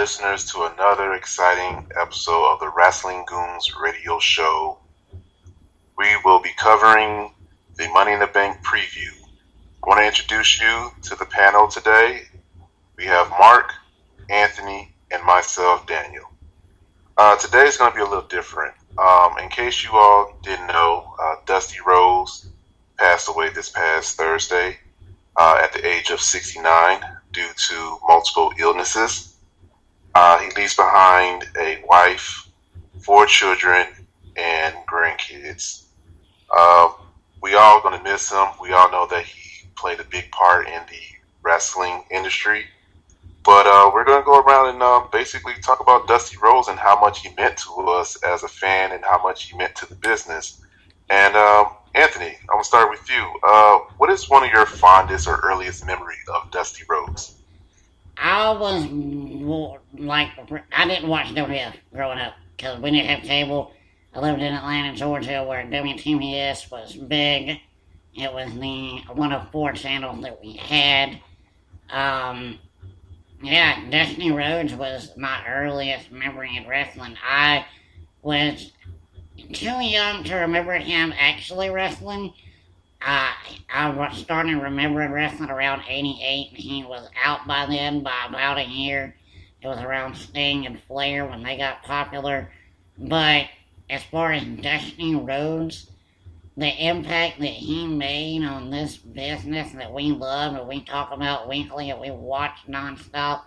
listeners to another exciting episode of the Wrestling Goons radio show. We will be covering the Money in the Bank preview. I want to introduce you to the panel today. We have Mark, Anthony, and myself, Daniel. Today is going to be a little different. In case you all didn't know, Dusty Rhodes passed away this past Thursday at the age of 69 due to multiple illnesses. He leaves behind a wife, 4 children, and grandkids. We all going to miss him. We all know that he played a big part in the wrestling industry. But we're going to go around and basically talk about Dusty Rhodes and how much he meant to us as a fan and how much he meant to the business. And Anthony, I'm going to start with you. What is one of your fondest or earliest memory of Dusty Rhodes? I was I didn't watch WWF growing up because we didn't have cable. I lived in Atlanta, Georgia, where WTBS was big. It was one of 4 channels that we had. Dusty Rhodes was my earliest memory in wrestling. I was too young to remember him actually wrestling. I started remembering wrestling around 88, and he was out by then by about a year. It was around Sting and Flair when they got popular. But as far as Dusty Rhodes, the impact that he made on this business that we love and we talk about weekly and we watch nonstop,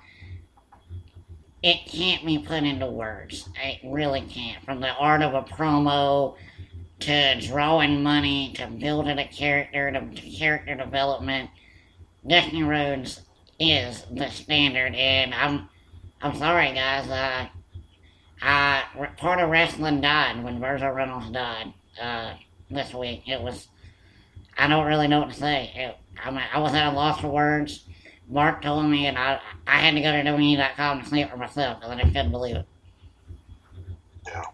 it can't be put into words. It really can't. From the art of a promo to drawing money to building a character to character development, Dusty Rhodes is the standard. And I'm sorry, guys. Part of wrestling died when Virgil Reynolds died this week. I don't really know what to say. I was at a loss for words. Mark told me, and I had to go to WWE.com to see it for myself because I couldn't believe it. Yeah,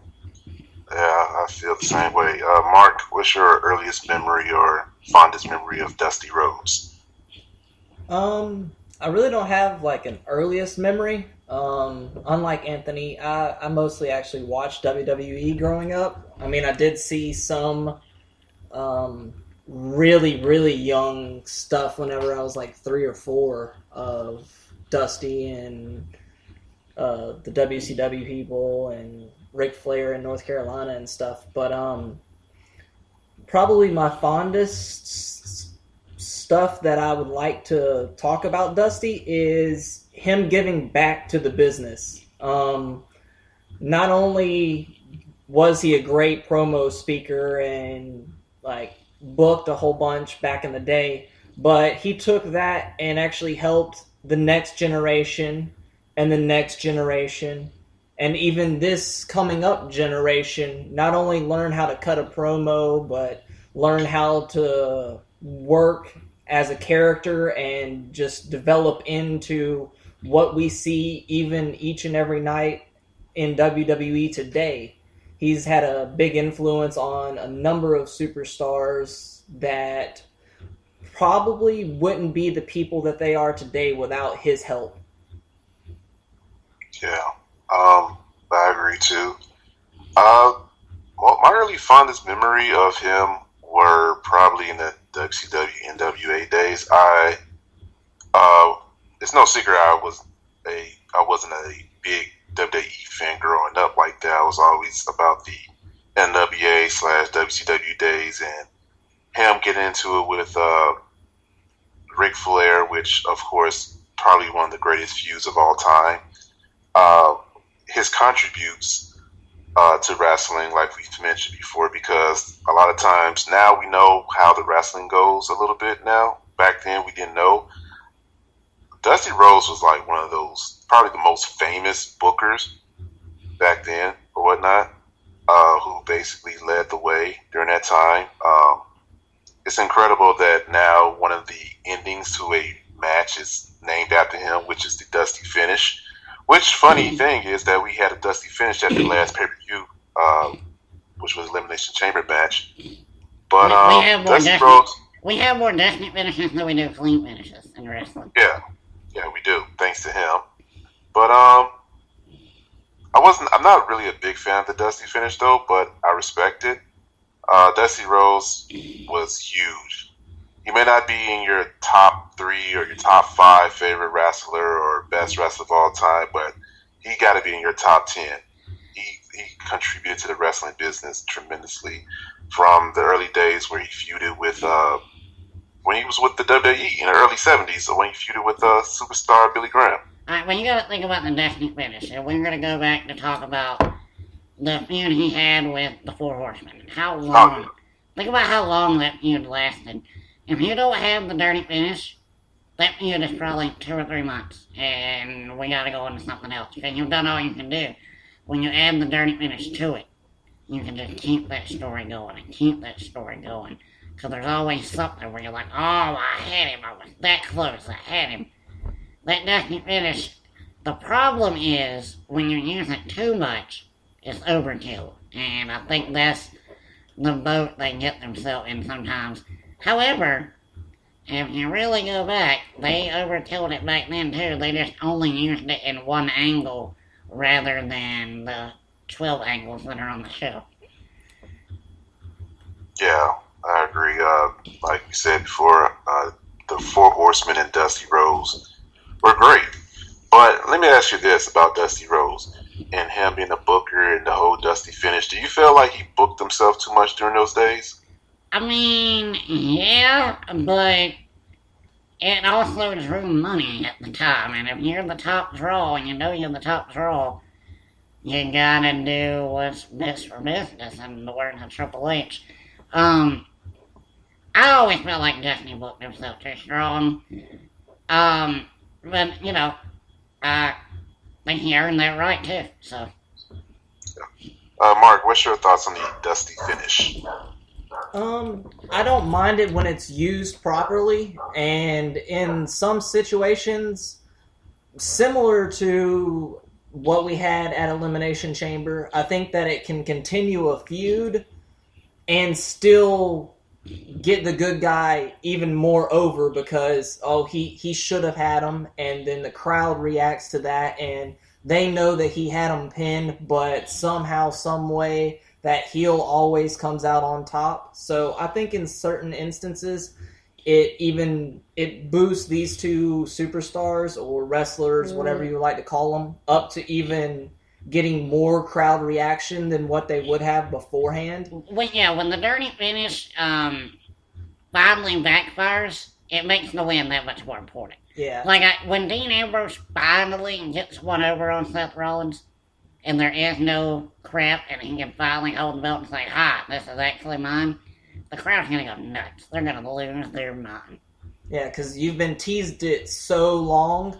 I feel the same way. Mark, what's your earliest memory or fondest memory of Dusty Rhodes? I really don't have like an earliest memory. Unlike Anthony, I mostly actually watched WWE growing up. I mean, I did see some really, really young stuff whenever I was like 3 or 4 of Dusty and the WCW people and Ric Flair in North Carolina and stuff. But probably my fondest stuff that I would like to talk about Dusty is him giving back to the business. Not only was he a great promo speaker and like booked a whole bunch back in the day, but he took that and actually helped the next generation and the next generation and even this coming up generation not only learn how to cut a promo, but learn how to work as a character and just develop into what we see even each and every night in WWE today. He's had a big influence on a number of superstars that probably wouldn't be the people that they are today without his help. Yeah, I agree too. My early fondest memory of him were probably in the WCW NWA days. It's no secret I wasn't a big WWE fan growing up like that. I was always about the NWA/WCW days and him getting into it with Ric Flair, which of course probably one of the greatest feuds of all time. His contributes to wrestling, like we've mentioned before, because a lot of times now we know how the wrestling goes a little bit now. Back then we didn't know. Dusty Rhodes was like one of those, probably the most famous bookers back then or whatnot, who basically led the way during that time. It's incredible that now one of the endings to a match is named after him, which is the Dusty Finish. Which, funny thing is that we had a Dusty Finish at the last pay-per-view, which was Elimination Chamber match. But Dusty Rhodes... We have more Dusty finishes than we do clean finishes in wrestling. Yeah, we do, thanks to him. But I'm not really a big fan of the Dusty finish though, but I respect it. Dusty Rhodes was huge. He may not be in your top 3 or your top 5 favorite wrestler or best wrestler of all time, but he got to be in your top 10. He contributed to the wrestling business tremendously from the early days where he feuded with when he was with the WWE in the early '70s. So when he feuded with superstar Billy Graham. Alright, when you gotta think about the Destiny finish, and we're gonna go back to talk about the feud he had with the Four Horsemen. How long? Think about how long that feud lasted. If you don't have the dirty finish, that feud is probably 2 or 3 months, and we gotta go into something else. Because you've done all you can do. When you add the dirty finish to it, you can just keep that story going and keep that story going. Because there's always something where you're like, oh, I had him, I was that close, I had him. That Destiny finish, the problem is, when you use it too much, it's overkill. And I think that's the boat they get themselves in sometimes. However, if you really go back, they overkilled it back then too. They just only used it in one angle rather than the 12 angles that are on the show. Yeah, I agree. Like you said before, the Four Horsemen and Dusty Rhodes were great. But let me ask you this about Dusty Rhodes and him being a booker and the whole Dusty finish. Do you feel like he booked himself too much during those days? I mean, yeah, but it also drew money at the time. And if you're the top draw and you know you're the top draw, you gotta do what's best for business, in the words of Triple H. I always felt like Destiny booked himself too strong. But, you know, I think he earned that right too, so. Mark, what's your thoughts on the Dusty finish? I don't mind it when it's used properly, and in some situations, similar to what we had at Elimination Chamber, I think that it can continue a feud and still get the good guy even more over because, oh, he should have had him, and then the crowd reacts to that, and they know that he had him pinned, but somehow, some way, that heel always comes out on top. So I think in certain instances, it boosts these two superstars or wrestlers, whatever you like to call them, up to even getting more crowd reaction than what they would have beforehand. When the dirty finish finally backfires, it makes the win that much more important. Yeah. Like when Dean Ambrose finally gets one over on Seth Rollins, and there is no crap, and he can finally hold the belt and say, "Hi, this is actually mine," the crowd's gonna go nuts. They're gonna lose their mind. Yeah, because you've been teased it so long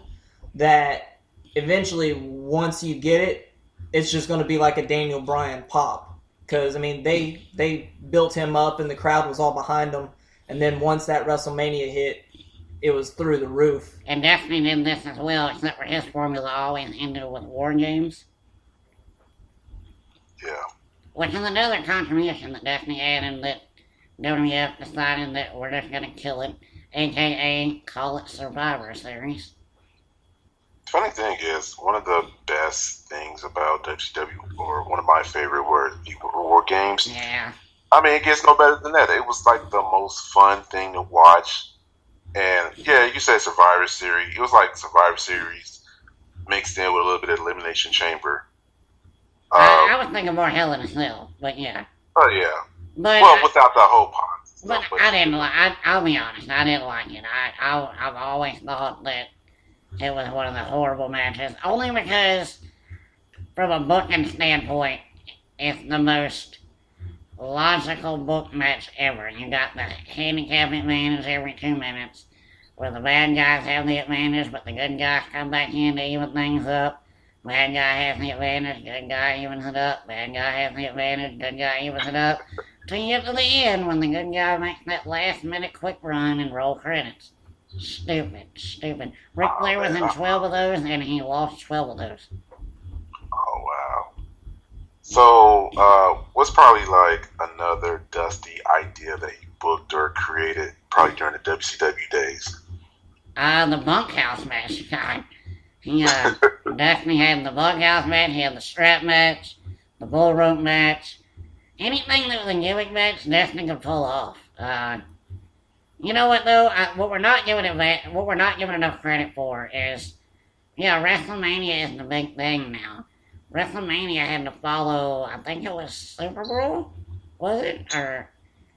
that eventually, once you get it, it's just going to be like a Daniel Bryan pop. Because, I mean, they built him up and the crowd was all behind him. And then once that WrestleMania hit, it was through the roof. And Destiny did this as well, except for his formula always ended with War Games. Yeah. Which is another contribution that Destiny added that WWF decided that we're just going to kill it, a.k.a. call it Survivor Series. Funny thing is, one of the best things about WCW, or one of my favorite were War Games. Yeah. I mean, it gets no better than that. It was like the most fun thing to watch. And yeah, you said Survivor Series. It was like Survivor Series mixed in with a little bit of Elimination Chamber. I was thinking more Hell in a Cell, but yeah. Oh yeah. But without the whole pot. But I didn't like. I'll be honest. I didn't like it. I've always thought that it was one of the horrible matches, only because, from a booking standpoint, it's the most logical book match ever. You got the handicap advantage every 2 minutes, where the bad guys have the advantage, but the good guys come back in to even things up. Bad guy has the advantage, good guy evens it up. Bad guy has the advantage, good guy evens it up. Till you get to the end when the good guy makes that last minute quick run and roll credits. Stupid. Ric Flair was in 12 of those and he lost 12 of those. Oh, wow. So, what's probably like another Dusty idea that he booked or created probably during the WCW days? The bunkhouse match. Destiny had the bunkhouse match, he had the strap match, the bull rope match. Anything that was a gimmick match, Destiny could pull off. You know what though? What we're not giving enough credit for is, WrestleMania is the big thing now. WrestleMania had to follow, I think it was Super Bowl, was it? Or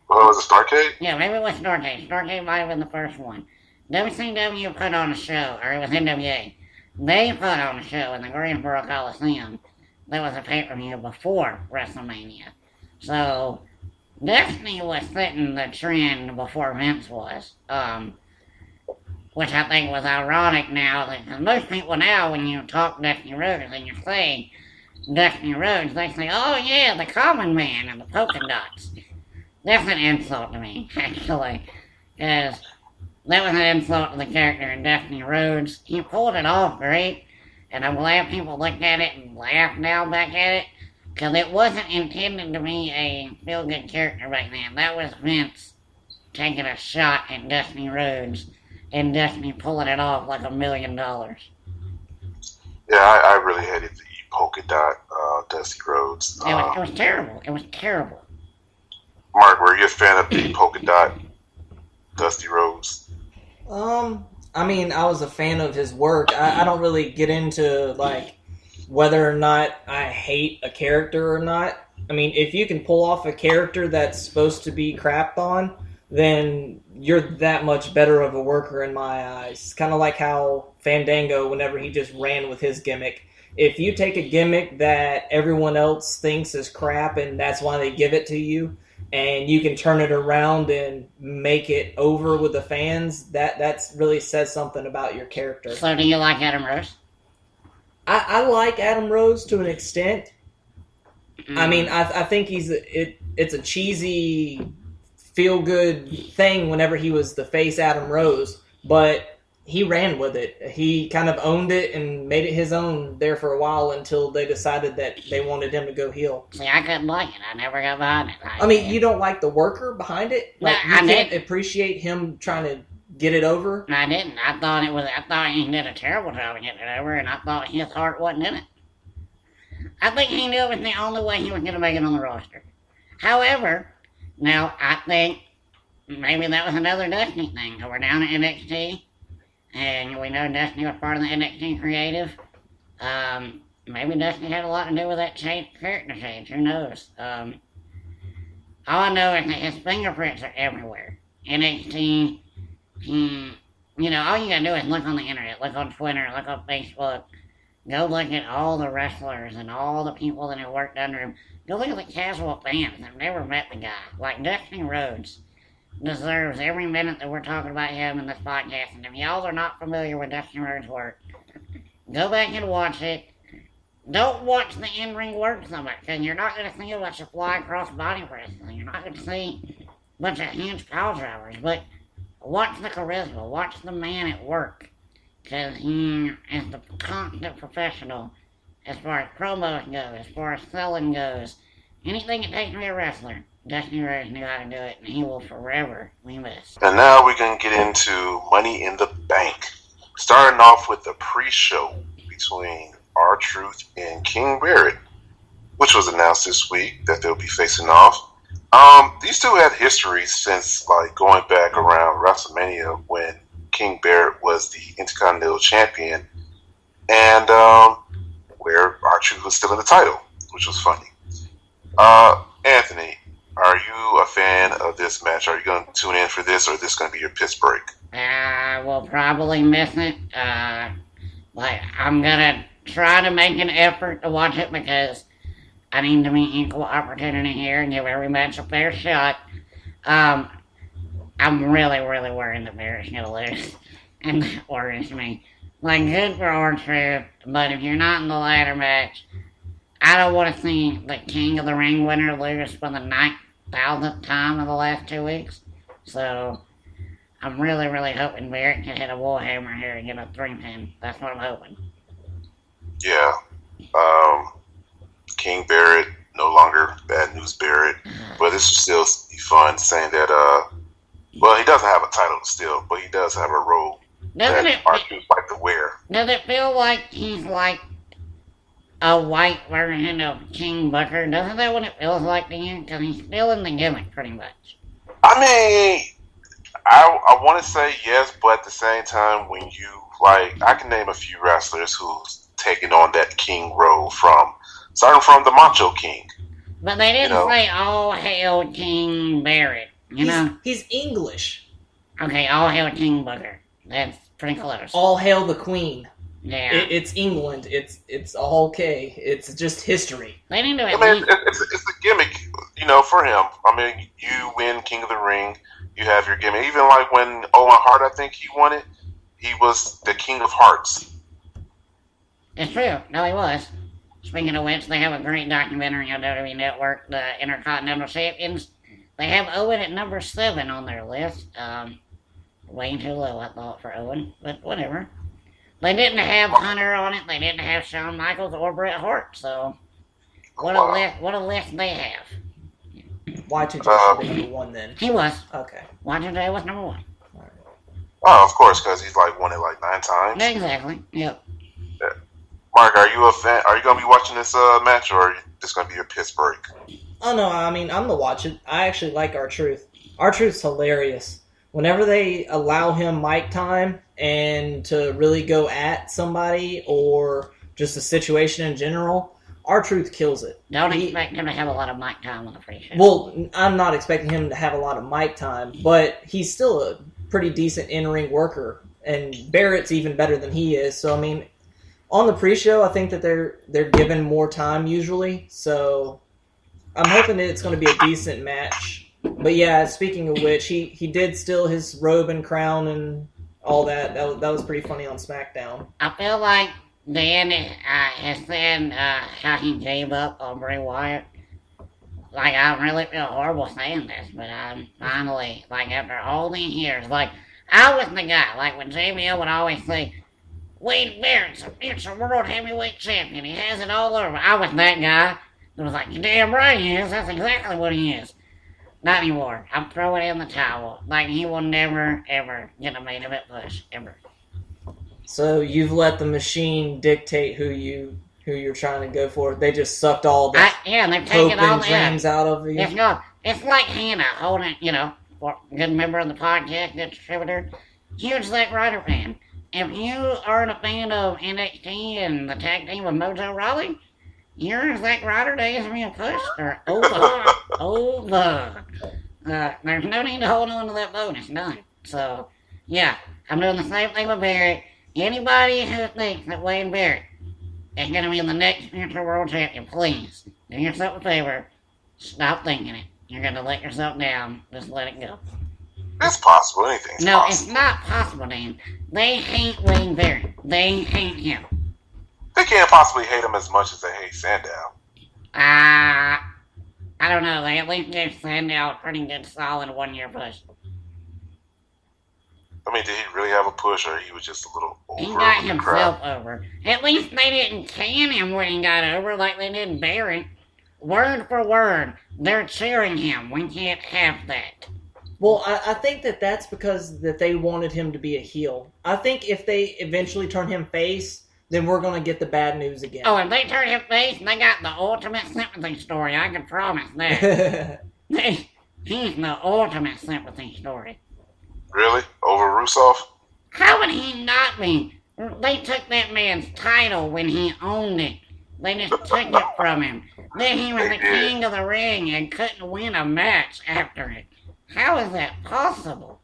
Well, was it Starcade? yeah, maybe it was Starcade. Starcade might have been the first one. WCW put on a show, or it was NWA. They put on a show in the Greensboro Coliseum. That was a pay-per-view before WrestleMania. So Destiny was setting the trend before Vince was, which I think was ironic now, because most people now, when you talk Destiny Rhodes and you say Destiny Rhodes, they say, oh yeah, the common man and the polka dots. That's an insult to me, actually, because that was an insult to the character in Destiny Rhodes. He pulled it off great, and I'm glad people looked at it and laughed now back at it. Because it wasn't intended to be a feel-good character back then. That was Vince taking a shot at Destiny Rhodes and Destiny pulling it off like $1 million. Yeah, I really hated the polka dot Dusty Rhodes. It was terrible. It was terrible. Mark, were you a fan of the polka dot Dusty Rhodes? I mean, I was a fan of his work. I don't really get into, like, whether or not I hate a character or not. I mean, if you can pull off a character that's supposed to be crapped on, then you're that much better of a worker in my eyes. Kind of like how Fandango, whenever he just ran with his gimmick. If you take a gimmick that everyone else thinks is crap and that's why they give it to you, and you can turn it around and make it over with the fans, that's really says something about your character. So do you like Adam Rose? I like Adam Rose to an extent. I mean, I think it's a cheesy, feel-good thing whenever he was the face Adam Rose, but he ran with it. He kind of owned it and made it his own there for a while until they decided that they wanted him to go heel. See, I couldn't like it. I never got behind it. I mean, you don't like the worker behind it? Like, No, you can't appreciate him trying to get it over? I didn't. I thought he did a terrible job of getting it over, and I thought his heart wasn't in it. I think he knew it was the only way he was going to make it on the roster. However, now I think maybe that was another Destiny thing. So we're down at NXT, and we know Destiny was part of the NXT creative. Maybe Destiny had a lot to do with that character change. Who knows? All I know is that his fingerprints are everywhere. NXT. All you gotta do is look on the internet, look on Twitter, look on Facebook, go look at all the wrestlers and all the people that have worked under him. Go look at the casual fans that have never met the guy. Like Destiny Rhodes deserves every minute that we're talking about him in this podcast. And if y'all are not familiar with Destiny Rhodes' work, go back and watch it. Don't watch the in-ring work so much, because you're not going to see a bunch of fly cross body wrestling. You're not going to see a bunch of hinge pile drivers, but watch the charisma, watch the man at work, because he is the constant professional as far as promos go, as far as selling goes. Anything it takes to be a wrestler, Dusty Rhodes knew how to do it, and he will forever be missed. And now we're going to get into Money in the Bank. Starting off with the pre-show between R-Truth and King Barrett, which was announced this week that they'll be facing off. These two had history since going back around WrestleMania when King Barrett was the Intercontinental Champion, and where R-Truth was still in the title, which was funny. Anthony, are you a fan of this match? Are you going to tune in for this, or is this going to be your piss break? I will probably miss it. I'm gonna try to make an effort to watch it because I need to be equal opportunity here and give every match a fair shot. I'm really, really worried that Barrett's gonna lose, and that worries me. Good for R-Truth, but if you're not in the ladder match, I don't want to see the King of the Ring winner lose for the 9,000th time in the last 2 weeks. So I'm really, really hoping Barrett can hit a Warhammer here and get a 3-pin. That's what I'm hoping. Yeah. King Barrett, no longer Bad News Barrett. But this will still be fun saying that, he doesn't have a title still, but he does have a role that R-Truth like to wear. Does it feel like he's like a white version of King Booker? Doesn't that what it feels like to you? Because he's still in the gimmick, pretty much. I mean, I want to say yes, but at the same time, when you like, I can name a few wrestlers who's taken on that king role starting from the Macho King. But they didn't say all hail King Barrett, you know? He's English. Okay, all hail King Booker. That's pretty close. All hail the Queen. Yeah. It's England. It's all okay. It's just history. They didn't do it. I mean, it's a gimmick, for him. I mean, you win King of the Ring, you have your gimmick. Even like when Owen Hart, I think he won it, he was the King of Hearts. It's true. No, he was. Speaking of which, they have a great documentary on WWE Network, the Intercontinental Champions. They have Owen at number 7 on their list. Way too low, I thought, for Owen, but whatever. They didn't have Hunter on it. They didn't have Shawn Michaels or Bret Hart. So what a list they have. Y2J should be number 1 then. He was. Okay. Y2J was number 1. Oh, of course, because he's like won it like 9 times. Exactly. Yep. Yeah. Mark, are you a fan? Are you gonna be watching this match, or are you just gonna be your piss break? Oh no, I mean I'm gonna watch it. I actually like R-Truth. R-Truth's hilarious. Whenever they allow him mic time and to really go at somebody or just a situation in general, R-Truth kills it. Don't expect him to have a lot of mic time on the pre-show. Well, I'm not expecting him to have a lot of mic time, but he's still a pretty decent in-ring worker, and Barrett's even better than he is. So I mean, on the pre-show, I think that they're given more time usually. So I'm hoping that it's going to be a decent match. But yeah, speaking of which, he did steal his robe and crown and all that. That was pretty funny on SmackDown. I feel like Dan has said how he gave up on Bray Wyatt. Like, I really feel horrible saying this, but I'm finally, like, after all these years, like, I was the guy, like, when JBL would always say, Wade Barrett's a future world heavyweight champion. He has it all over. I was that guy that was like, you're damn right he is. That's exactly what he is. Not anymore. I'm throwing in the towel. Like, he will never, ever get a main event push. Ever. So you've let the machine dictate who you're trying to go for. They just sucked all the they've hope taken all and dreams out of you. It's gone. It's like Hannah holding, good member of the podcast, good distributor, huge Zack Ryder fan. If you aren't a fan of NXT and the tag team with Mojo Rawley, your Zack Ryder days being pushed are over. There's no need to hold on to that bone. It's done. So, yeah, I'm doing the same thing with Barrett. Anybody who thinks that Wade Barrett is going to be the next future world champion, please, do yourself a favor. Stop thinking it. You're going to let yourself down. Just let it go. It's possible. Anything's possible. No, it's not possible, Dan. They hate Wade Barrett. They hate him. They can't possibly hate him as much as they hate Sandow. I don't know. They at least gave Sandow a pretty good solid 1-year push. I mean, did he really have a push, or he was just a little over? He got himself over. At least they didn't can him when he got over like they did Barrett. Word for word, they're cheering him. We can't have that. Well, I think that's because that they wanted him to be a heel. I think if they eventually turn him face, then we're going to get the bad news again. Oh, if they turn him face, they got the ultimate sympathy story. I can promise that. He's the ultimate sympathy story. Really? Over Rusev? How would he not be? They took that man's title when he owned it. They just took it from him. Then he was the king of the ring and couldn't win a match after it. How is that possible?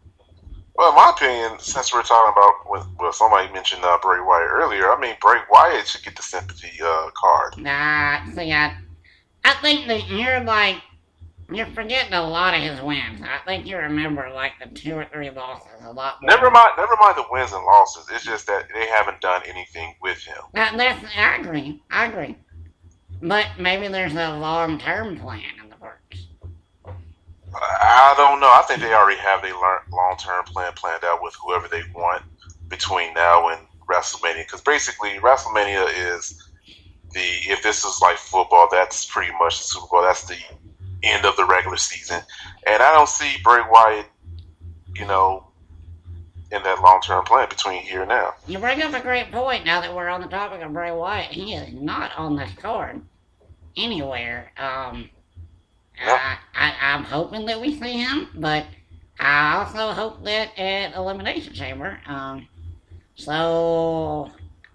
Well, in my opinion, since we're talking about when somebody mentioned Bray Wyatt earlier, I mean, Bray Wyatt should get the sympathy card. Nah, see, I think that you're forgetting a lot of his wins. I think you remember like the 2 or 3 losses a lot more. Never mind the wins and losses. It's just that they haven't done anything with him. I agree. But maybe there's a long-term plan in the works. I don't know. I think they already have their long-term plan planned out with whoever they want between now and WrestleMania. Because basically, WrestleMania is if this is like football, that's pretty much the Super Bowl. That's the end of the regular season. And I don't see Bray Wyatt, in that long-term plan between here and now. You bring up a great point now that we're on the topic of Bray Wyatt. He is not on this card anywhere. No. I'm hoping that we see him, but I also hope that at Elimination Chamber. So,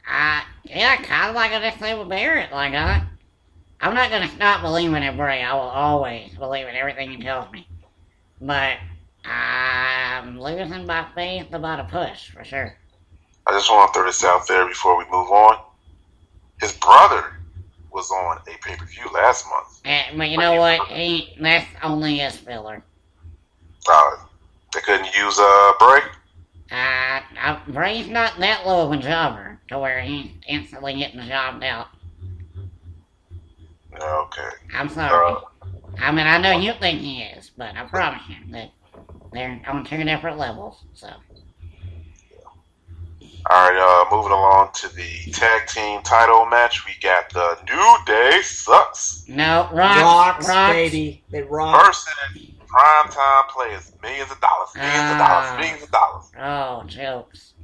kind of like I just said with Barrett, like, I'm not going to stop believing in Bray. I will always believe in everything he tells me. But I'm losing my faith about a push, for sure. I just want to throw this out there before we move on. His brother was on a pay-per-view last month. But you know what? That's only his filler. They couldn't use Bray? Bray's not that low of a jobber to where he's instantly getting the job out. Okay. I'm sorry. I mean, I know you think he is, but I promise you that they're on two different levels, so. Alright, moving along to the tag team title match. We got the New Day Sucks. No, Rocks, baby. They rock. Versus primetime players. Millions of dollars. Millions of dollars. Oh, jokes.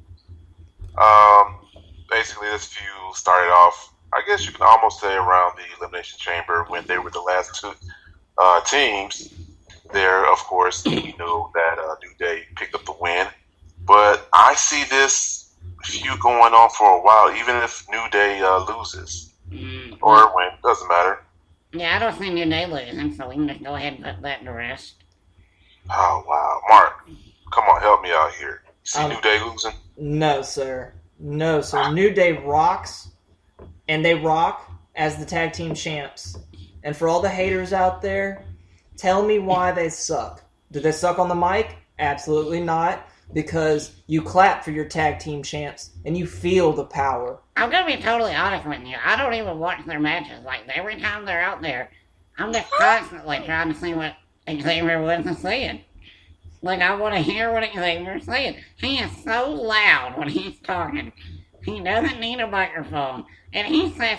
Basically, this feud started off, I guess you can almost say, around the Elimination Chamber when they were the last two teams. There, of course, we know that New Day picked up the win. But I see this feud going on for a while, even if New Day loses. Or win, doesn't matter. Yeah, I don't see New Day losing, so we can just go ahead and put that to rest. Oh, wow. Mark, come on, help me out here. You see New Day losing? No, sir. No, sir. New Day rocks, and they rock as the tag team champs. And for all the haters out there, tell me why they suck. Do they suck on the mic? Absolutely not, because you clap for your tag team champs, and you feel the power. I'm going to be totally honest with you. I don't even watch their matches. Like, every time they're out there, I'm just constantly trying to see what Xavier Woods is saying. Like, I want to hear what Xavier's saying. He is so loud when he's talking. He doesn't need a microphone. And he says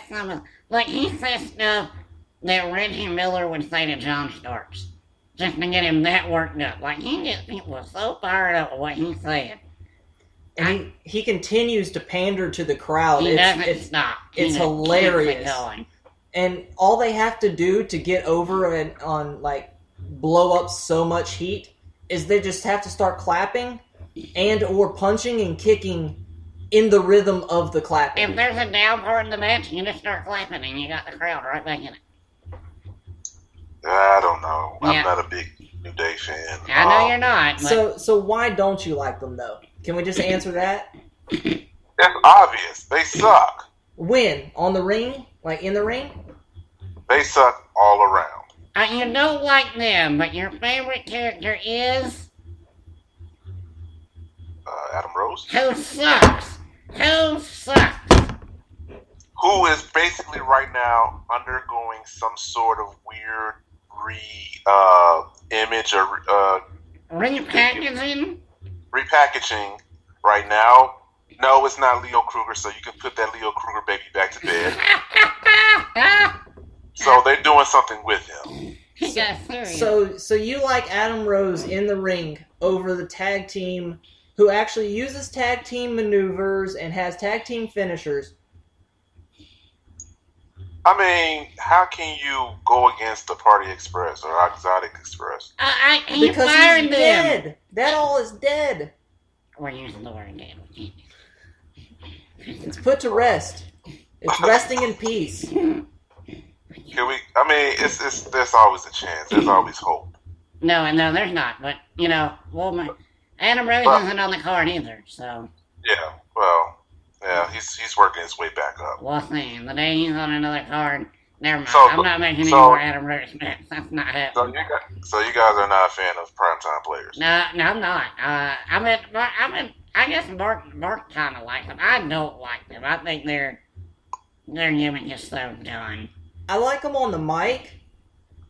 he says stuff that Reggie Miller would say to John Starks. Just to get him that worked up. Like, he gets people so fired up with what he's saying. And he continues to pander to the crowd. He doesn't stop. It's hilarious. And all they have to do to get over and blow up so much heat is they just have to start clapping and or punching and kicking in the rhythm of the clapping. If there's a down part in the match, you just start clapping and you got the crowd right back in it. I don't know. Yeah. I'm not a big New Day fan. I know you're not. But... So why don't you like them, though? Can we just answer that? It's obvious. They suck. When? On the ring? Like in the ring? They suck all around. You don't like them, but your favorite character is... Adam Rose. Who sucks? Who sucks? Who is basically right now undergoing some sort of weird image or repackaging right now. No, it's not Leo Kruger, so you can put that Leo Kruger baby back to bed. So they're doing something with him. So you like Adam Rose in the ring over the tag team who actually uses tag team maneuvers and has tag team finishers. I mean, how can you go against the Party Express or Exotic Express? Because he's dead. That all is dead. We're using the word dead. It's put to rest. It's resting in peace. There's always a chance. There's always hope. No, there's not. But, Adam Rose isn't on the card either, so... Yeah, he's working his way back up. Well, the day he's on another card, never mind. I'm not making any more Adam Rose matches. That's not happening. So you guys are not a fan of primetime players? No, I'm not. I guess Mark kind of likes them. I don't like them. I think their gimmick is so done. I like them on the mic.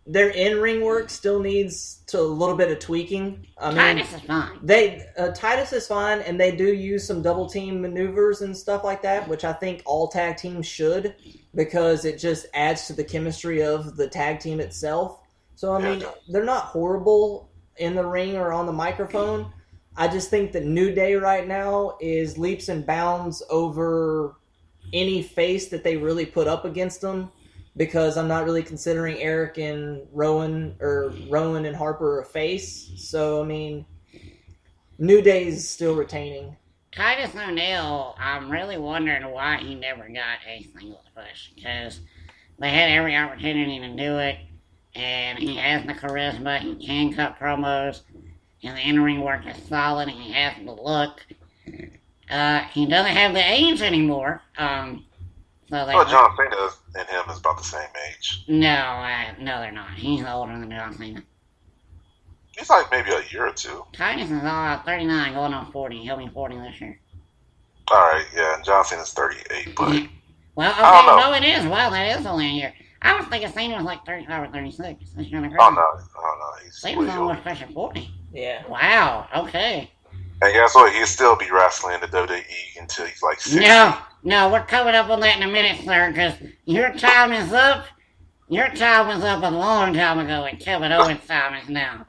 Their in-ring work still needs a little bit of tweaking. Titus is fine. Titus is fine, and they do use some double team maneuvers and stuff like that, which I think all tag teams should, because it just adds to the chemistry of the tag team itself. So, they're not horrible in the ring or on the microphone, I just think that New Day right now is leaps and bounds over any face that they really put up against them, because I'm not really considering Eric and Rowan and Harper a face. So, I mean, New Day's still retaining. Titus O'Neil, I'm really wondering why he never got a singles push, because they had every opportunity to do it, and he has the charisma, he can cut promos, and the in-ring work is solid, and he has the look. He doesn't have the age anymore, Well, John Cena and him is about the same age. No, they're not. He's older than John Cena. He's like maybe a year or two. Titus is 39, going on 40. He'll be 40 this year. All right, yeah, and John Cena's 38, but Well, okay, I don't know. no, it is. Well, that is only a year. I was thinking Cena was like 35 or 36. That's kind of crazy. oh no, he's Cena's way older. almost pushing 40. Yeah. Wow, okay. And guess what? He'll still be wrestling in the WWE until he's like 60. No, we're coming up on that in a minute, sir, because your time is up. Your time was up a long time ago, and Kevin Owens' time is now.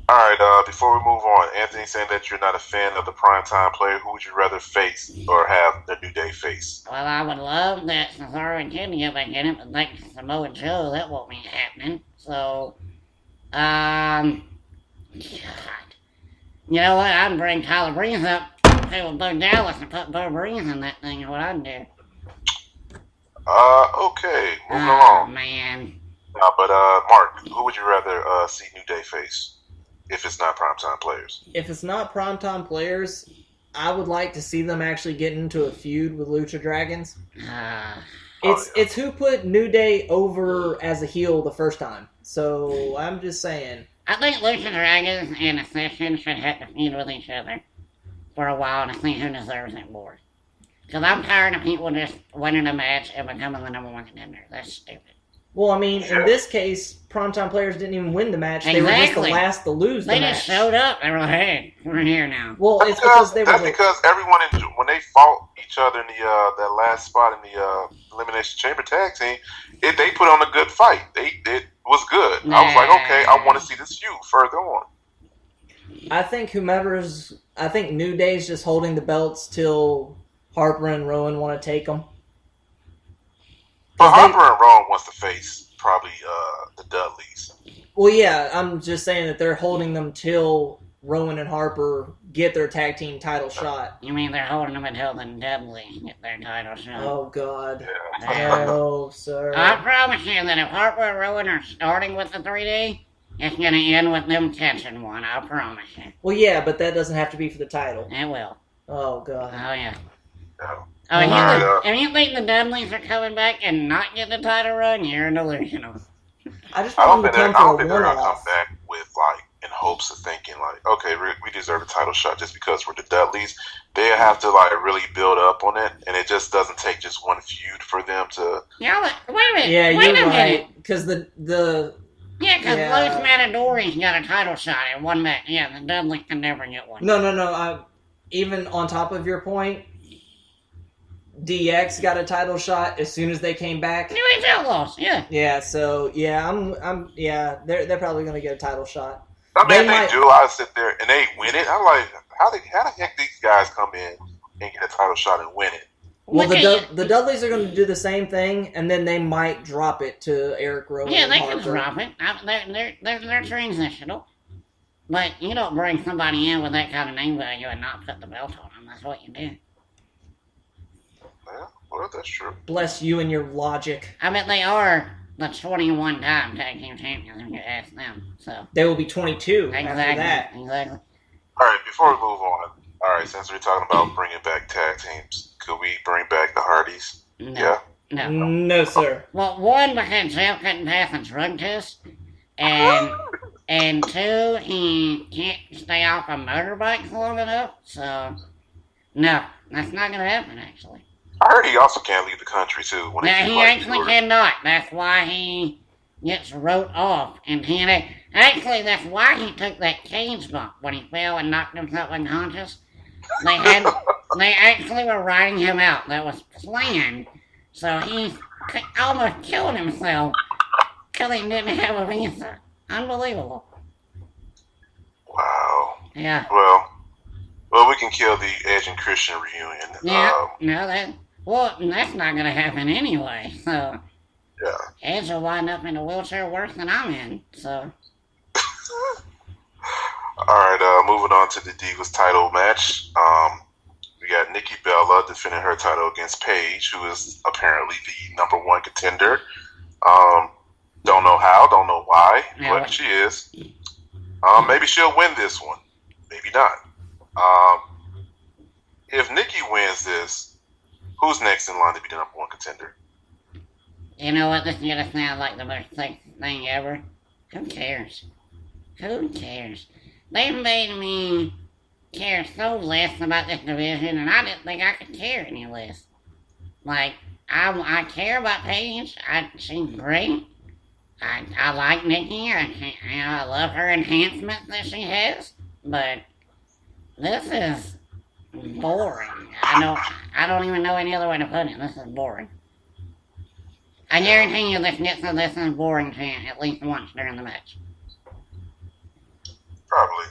All right, before we move on, Anthony saying that you're not a fan of the primetime player. Who would you rather face or have the New Day face? Well, I would love that Cesaro and Kenny get back in it, but like Samoa Joe, that won't be happening. So, God. You know what? I'd bring Tyler Breeze up, play with Bo Dallas, and put Bo Breeze in that thing, is what I'd do. Okay, moving along. Man. But Mark, who would you rather see New Day face if it's not primetime players? If it's not primetime players, I would like to see them actually get into a feud with Lucha Dragons. It's who put New Day over as a heel the first time. So I'm just saying. I think Lucha Dragons and Ascension should have to feud with each other for a while to see who deserves it more. Because I'm tired of people just winning a match and becoming the number one contender. That's stupid. Well, I mean, in this case, primetime players didn't even win the match. They were just the last to lose the match. They just showed up. They were like, hey, we're here now. Well, That's because everyone, when they fought each other in the that last spot in the Elimination Chamber tag team, they put on a good fight. It was good. I was like, okay, I want to see this feud further on. I think New Day's just holding the belts till Harper and Rowan want to take them. But Harper and Rowan wants to face probably the Dudleys. Well, yeah, I'm just saying that they're holding them till Rowan and Harper get their tag team title shot. You mean they're holding them until the Dudley get their title shot? Oh, God. Yeah. Oh, sir. I promise you that if Harper and Rowan are starting with the 3D, it's going to end with them catching one. I promise you. Well, yeah, but that doesn't have to be for the title. It will. Oh, God. Oh, yeah. Yeah. Oh, if you think the Dudleys are coming back and not get the title run, you're delusional. I just I don't want think them they're to come for a going to come one-off. back with in hopes of thinking okay, we deserve a title shot just because we're the Dudleys. They have to really build up on it, and it just doesn't take just one feud for them to. Yeah, wait a minute. Yeah, wait you're a right. minute. Because Because Los Yeah. Matadores got a title shot in one match. Yeah, the Dudleys can never get one. No. Even on top of your point, DX got a title shot as soon as they came back. New Age Outlaws, yeah. Yeah, so they're probably gonna get a title shot. I mean, They if might- they do, I sit there and they win it. I'm like, how the heck these guys come in and get a title shot and win it? Well, Okay. the Dudleys are going to do the same thing, and then they might drop it to Eric Rowan. Yeah, and they Harper. can drop it. They're transitional. But you don't bring somebody in with that kind of name value and not put the belt on them. That's what you do. Yeah, well, that's true. Bless you and your logic. I bet they are the 21-time tag team champions if you ask them. So They will be 22 exactly, after that. exactly. All right, before we move on, all right, since we're talking about bringing back tag teams, could we bring back the Hardys? No, Yeah. no. No, sir. Well, one, because Jeff couldn't pass a drug test, and two, he can't stay off of motorbikes long enough. So no, that's not gonna happen. Actually, I heard he also can't leave the country too. When now he's he actually cannot. That's why he gets wrote off, and actually that's why he took that cage bump when he fell and knocked himself unconscious. They actually were writing him out. That was planned. So he almost killed himself because he didn't have a visa. Unbelievable. Wow. Yeah. Well, we can kill the Edge and Christian reunion. Yeah. No, that's not gonna happen anyway. So Yeah. Edge will wind up in a wheelchair worse than I'm in. So. All right. Moving on to the Divas title match. We got Nikki Bella defending her title against Paige, who is apparently the #1 contender. Don't know how, don't know why, but she is. Maybe she'll win this one. Maybe not. If Nikki wins this, who's next in line to be the #1 contender? You know what? This is gonna sound like the most sexy thing ever. Who cares? Who cares? They've made me care so less about this division, and I didn't think I could care any less. Like, I care about Paige. She's great. I like Nikki. I love her enhancements that she has. But this is boring. I don't even know any other way to put it. This is boring. I guarantee you this gets a "this is boring" chant at least once during the match. Probably.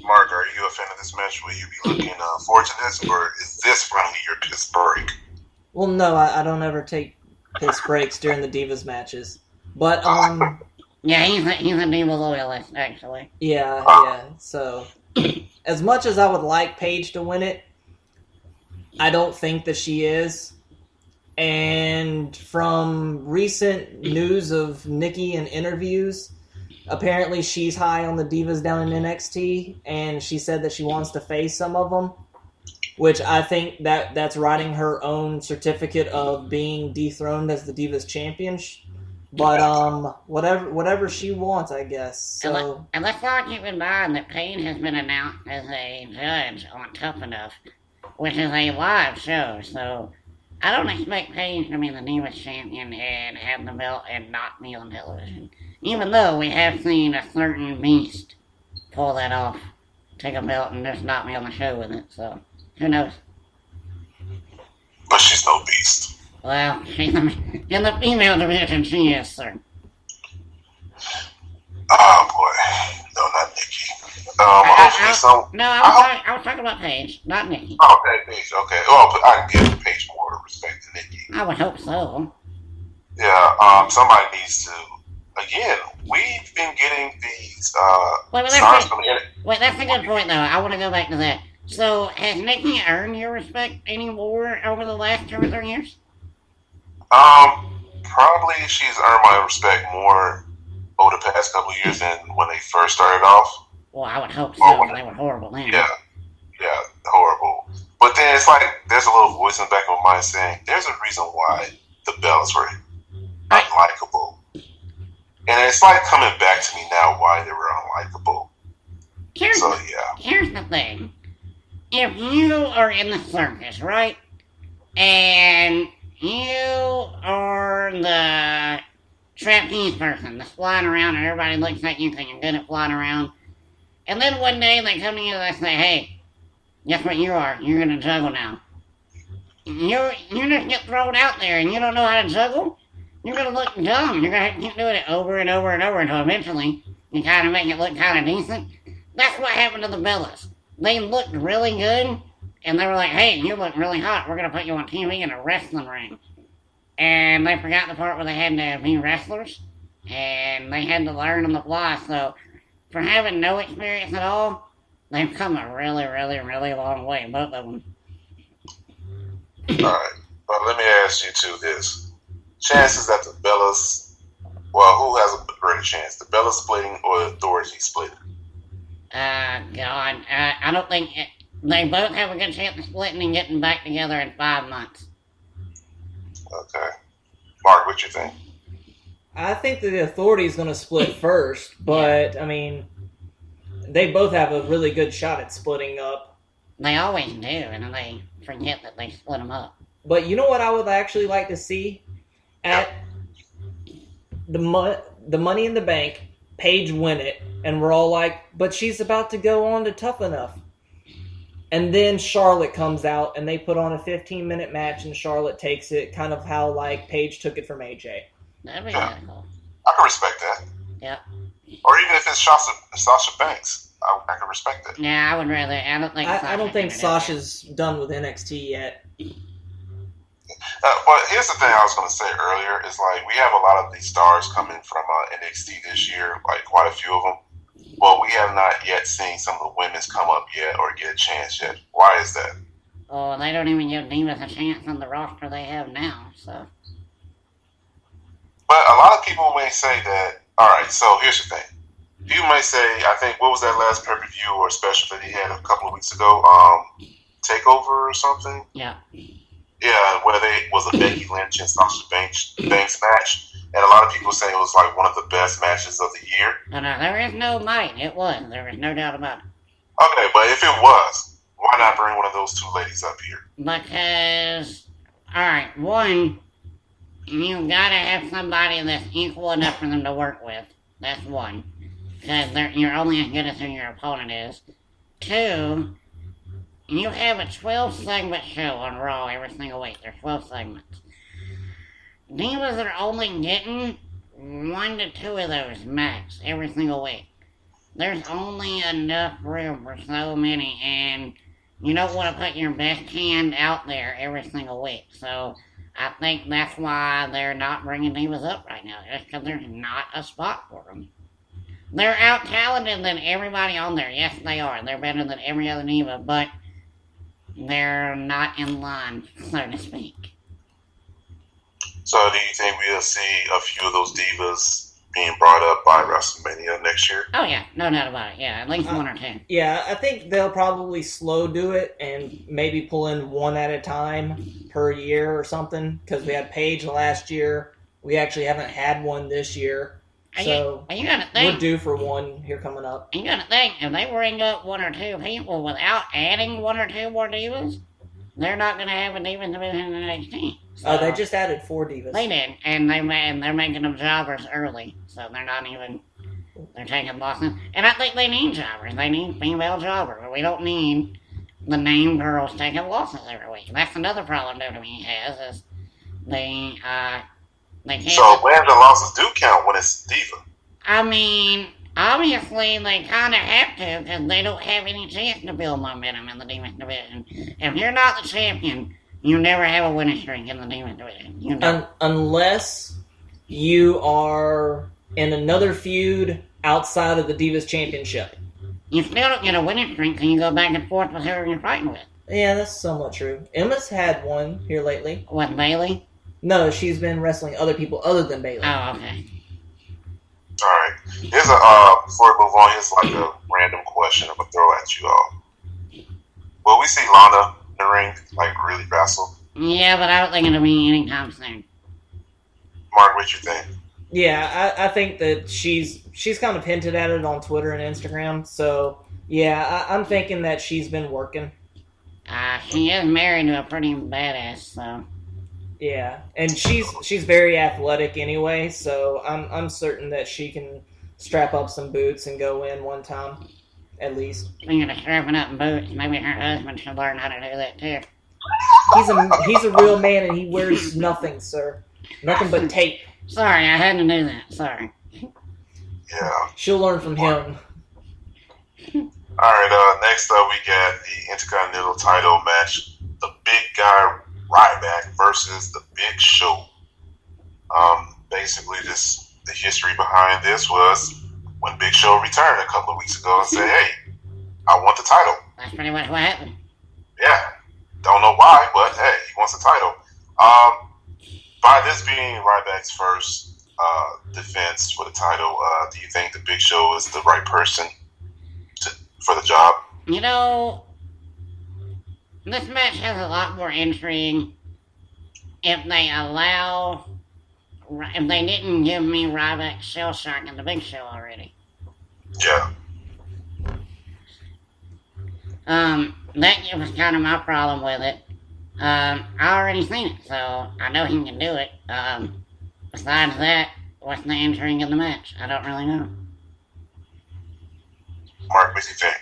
Mark, are you a fan of this match? Will you be looking forward to this, or is this finally your piss break? Well, no, I don't ever take piss breaks during the Divas matches. But, yeah, he's a Diva loyalist, actually. Yeah. So, as much as I would like Paige to win it, I don't think that she is. And from recent news of Nikki in interviews, apparently she's high on the Divas down in NXT, and she said that she wants to face some of them, which I think that's writing her own certificate of being dethroned as the Divas champion. But whatever she wants, I guess. So, and let's not keep in mind that Paige has been announced as a judge on Tough Enough, which is a live show. So I don't expect Paige to be the Divas champion and have the belt and not be on television. Even though we have seen a certain beast pull that off, take a belt and just not be on the show with it. So who knows? But she's no beast. Well, in the female division, she is, sir. Oh boy, no, not Nikki. Hopefully I was talking about Paige, not Nikki. Oh, okay, Paige. Okay. Well, I can give Paige more respect than Nikki. I would hope so. Yeah. Somebody needs to. Again, we've been getting these signs from the. Wait, that's a good point, though. I want to go back to that. So, has Nikki earned your respect anymore over the last 2 or 3 years? Probably she's earned my respect more over the past couple of years than when they first started off. Well, I would hope so. They were horrible then. Yeah, horrible. But then it's like there's a little voice in the back of my mind saying there's a reason why the Bellas were unlikable. And it's like coming back to me now why they were unlikable. Here's the thing. If you are in the circus, right? And you are the trapeze person that's flying around and everybody looks at you because you're good at flying around. And then one day they come to you and they say, hey, guess what you are? You're going to juggle now. You just get thrown out there and you don't know how to juggle? You're going to look dumb. You're going to keep doing it over and over and over until eventually you kind of make it look kind of decent. That's what happened to the Bellas. They looked really good, and they were like, hey, you look really hot. We're going to put you on TV in a wrestling ring. And they forgot the part where they had to be wrestlers, and they had to learn on the fly. So for having no experience at all, they've come a really, really, really long way, both of them. Alright, but let me ask you two this. Chances that the Bellas, well, who has a greater chance? The Bellas splitting or the Authority splitting? God, I don't think they both have a good chance of splitting and getting back together in 5 months. Okay. Mark, what you think? I think that the Authority is going to split first, but, I mean, they both have a really good shot at splitting up. They always do, and then they forget that they split them up. But you know what I would actually like to see? At the Money in the Bank, Paige win it, and we're all like, but she's about to go on to Tough Enough. And then Charlotte comes out, and they put on a 15-minute match, and Charlotte takes it, kind of how, like, Paige took it from AJ. That'd be kind of cool. I can respect that. Yeah. Or even if it's Sasha Banks. I can respect it. Yeah, I would rather. I don't think. I don't think can do that. Sasha's done with NXT yet. But here's the thing I was going to say earlier is like we have a lot of these stars coming from NXT this year, like quite a few of them. Well, we have not yet seen some of the women's come up yet or get a chance yet. Why is that? Oh, they don't even give Divas a chance on the roster they have now. So. But a lot of people may say that. All right, so here's the thing. People may say, I think, what was that last pay-per-view or special that he had a couple of weeks ago? Takeover or something? Yeah. Yeah, where they was a Becky Lynch and Sasha Banks match, and a lot of people say it was like one of the best matches of the year. No, there is no might. It was. There is no doubt about it. Okay, but if it was, why not bring one of those two ladies up here? Because, alright, one, you gotta have somebody that's equal enough for them to work with. That's one. Because you're only as good as who your opponent is. Two, you have a 12-segment show on Raw every single week. There's 12 segments. Divas are only getting 1 to 2 of those max every single week. There's only enough room for so many, and you don't want to put your best hand out there every single week. So I think that's why they're not bringing Divas up right now. Just because there's not a spot for them. They're out-talented than everybody on there. Yes, they are. They're better than every other Diva, but they're not in line, so to speak. So do you think we'll see a few of those divas being brought up by WrestleMania next year? Oh, yeah. No doubt about it. Yeah, at least 1 or 2. Yeah, I think they'll probably slow do it and maybe pull in one at a time per year or something, because we had Paige last year. We actually haven't had one this year. So you gotta think, we're due for one here coming up. You gotta think, if they bring up 1 or 2 people without adding 1 or 2 more divas, they're not gonna have a divas division in NXT. So They just added 4 divas. They did, and they're making them jobbers early, so they're not even. They're taking losses, and I think they need jobbers. They need female jobbers. We don't need the name girls taking losses every week. That's another problem WWE has is they can't. So wins and losses do count when it's diva. I mean, obviously they kind of have to because they don't have any chance to build momentum in the Demon Division. If you're not the champion, you never have a winning streak in the Demon Division. You know. Unless you are in another feud outside of the Divas Championship. You still don't get a winning streak because you go back and forth with whoever you're fighting with. Yeah, that's somewhat true. Emma's had one here lately. With Bayley? No, she's been wrestling other people other than Bayley. Oh, okay. Alright. Here's before we move on, here's like a random question I'm going to throw at you all. Will we see Lana in the ring, like really wrestle? Yeah, but I don't think it'll be anytime soon. Mark, what you think? Yeah, I think that she's kind of hinted at it on Twitter and Instagram. So, yeah, I'm thinking that she's been working. She is married to a pretty badass, so... Yeah, and she's very athletic anyway, so I'm certain that she can strap up some boots and go in one time, at least. Speaking of strapping up boots, maybe her husband should learn how to do that too. He's a real man and he wears nothing, sir. Nothing but tape. Sorry, I had to do that. Sorry. Yeah. She'll learn from him. Alright, next up we got the Intercontinental title match. The big guy Ryback versus the Big Show. Basically, the history behind this was when Big Show returned a couple of weeks ago and said, "Hey, I want the title." That's pretty much what happened. Yeah, don't know why, but hey, he wants the title. By this being Ryback's first defense for the title, do you think the Big Show is the right person for the job? You know, this match has a lot more intrigue if they didn't give me Ryback's shell shock in the Big Show already. Yeah. That was kind of my problem with it. I already seen it, so I know he can do it. Besides that, what's the intrigue in the match? I don't really know. Mark, what do you think?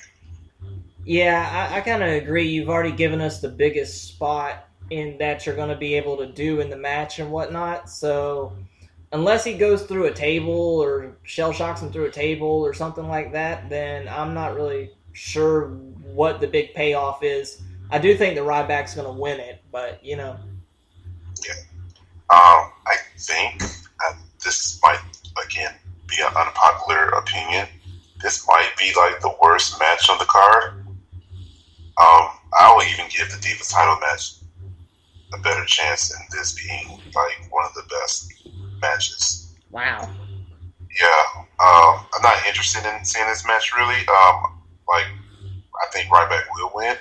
Yeah, I kind of agree. You've already given us the biggest spot in that you're going to be able to do in the match and whatnot. So unless he goes through a table or shell shocks him through a table or something like that, then I'm not really sure what the big payoff is. I do think the Ryback's going to win it, but Yeah. I think this might again be an unpopular opinion. This might be like the worst match on the card. I will even give the Divas title match a better chance than this being like one of the best matches. Wow. Yeah, I'm not interested in seeing this match really. Like I think Ryback will win,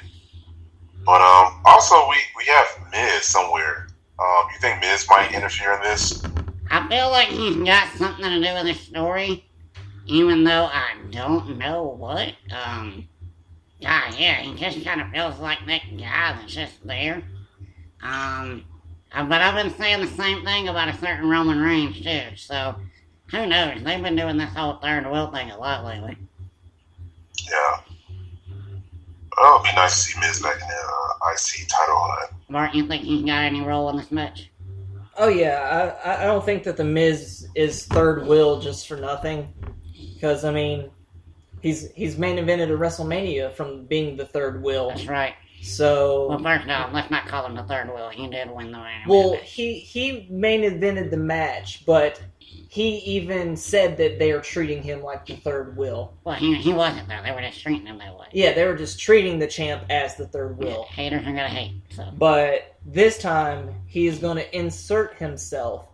but also we have Miz somewhere. You think Miz might interfere in this? I feel like he's got something to do with the story, even though I don't know what. God, yeah, he just kind of feels like that guy that's just there. But I've been saying the same thing about a certain Roman Reigns too. So who knows? They've been doing this whole third wheel thing a lot lately. Yeah. Oh, it'd be nice to see Miz back in the IC title hunt. Bart, you think he's got any role in this match? oh yeah, I don't think that the Miz is third wheel just for nothing, because I mean, he's main evented a WrestleMania from being the third wheel. That's right. So Well, first off, let's not call him the third wheel. He did win the main well, event. he main evented the match, but he even said that they are treating him like the third wheel. Well, he wasn't though. They were just treating him that way. Yeah, they were just treating the champ as the third wheel. Yeah, haters are gonna hate. So. But this time, he is going to insert himself.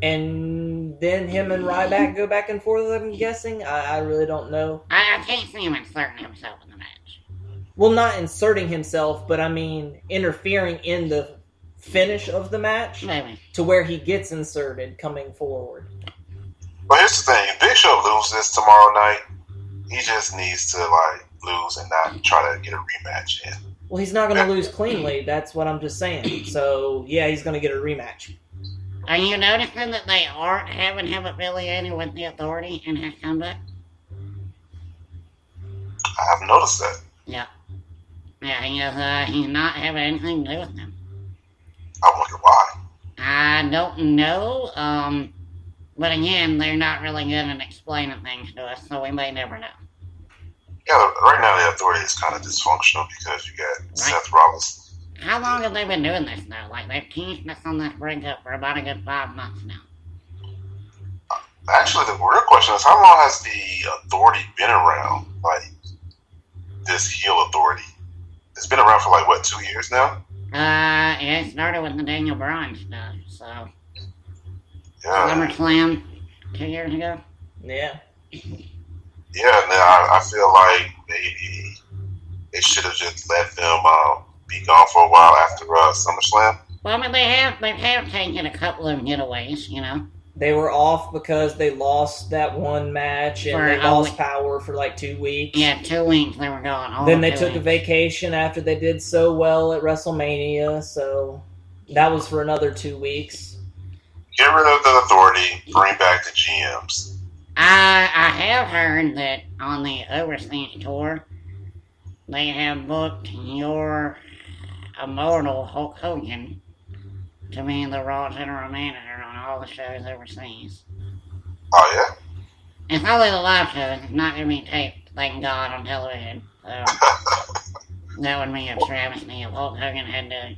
And then him and Ryback go back and forth, I'm guessing? I really don't know. I can't see him inserting himself in the match. Well, not inserting himself, but I mean interfering in the finish of the match. Maybe. To where he gets inserted coming forward. But here's the thing: if Big Show loses tomorrow night, he just needs to like lose and not try to get a rematch in. Well, he's not going to lose cleanly. That's what I'm just saying. So, yeah, he's going to get a rematch. Are you noticing that they aren't having him affiliated with the Authority in his comeback? I haven't noticed that. Yeah. Yeah, he's not having anything to do with them. I wonder why. I don't know. But again, they're not really good at explaining things to us, so we may never know. Yeah, right now the Authority is kind of dysfunctional because you got Seth Rollins. How long have they been doing this now? Like, they've teased us on this breakup for about a good 5 months now. Actually, the real question is, how long has the Authority been around? Like, this heel Authority? It's been around for like, what, 2 years now? It started with the Daniel Bryan stuff, so... Yeah. SummerSlam 2 years ago? Yeah. Yeah, now I feel like maybe they should have just let them be gone for a while after SummerSlam. Well, I mean, they have taken a couple of getaways, you know. They were off because they lost that one match and they lost power for like 2 weeks. Yeah, 2 weeks they were gone. Then they took a vacation after they did so well at WrestleMania, so that was for another 2 weeks. Get rid of the Authority, bring back the GMs. I have heard that on the Overseas tour, they have booked your immortal Hulk Hogan to be the Raw General Manager on all the shows overseas. Oh, yeah? It's only the live shows. It's not going to be taped, thank God, on television. So that would be a travesty if Hulk Hogan had to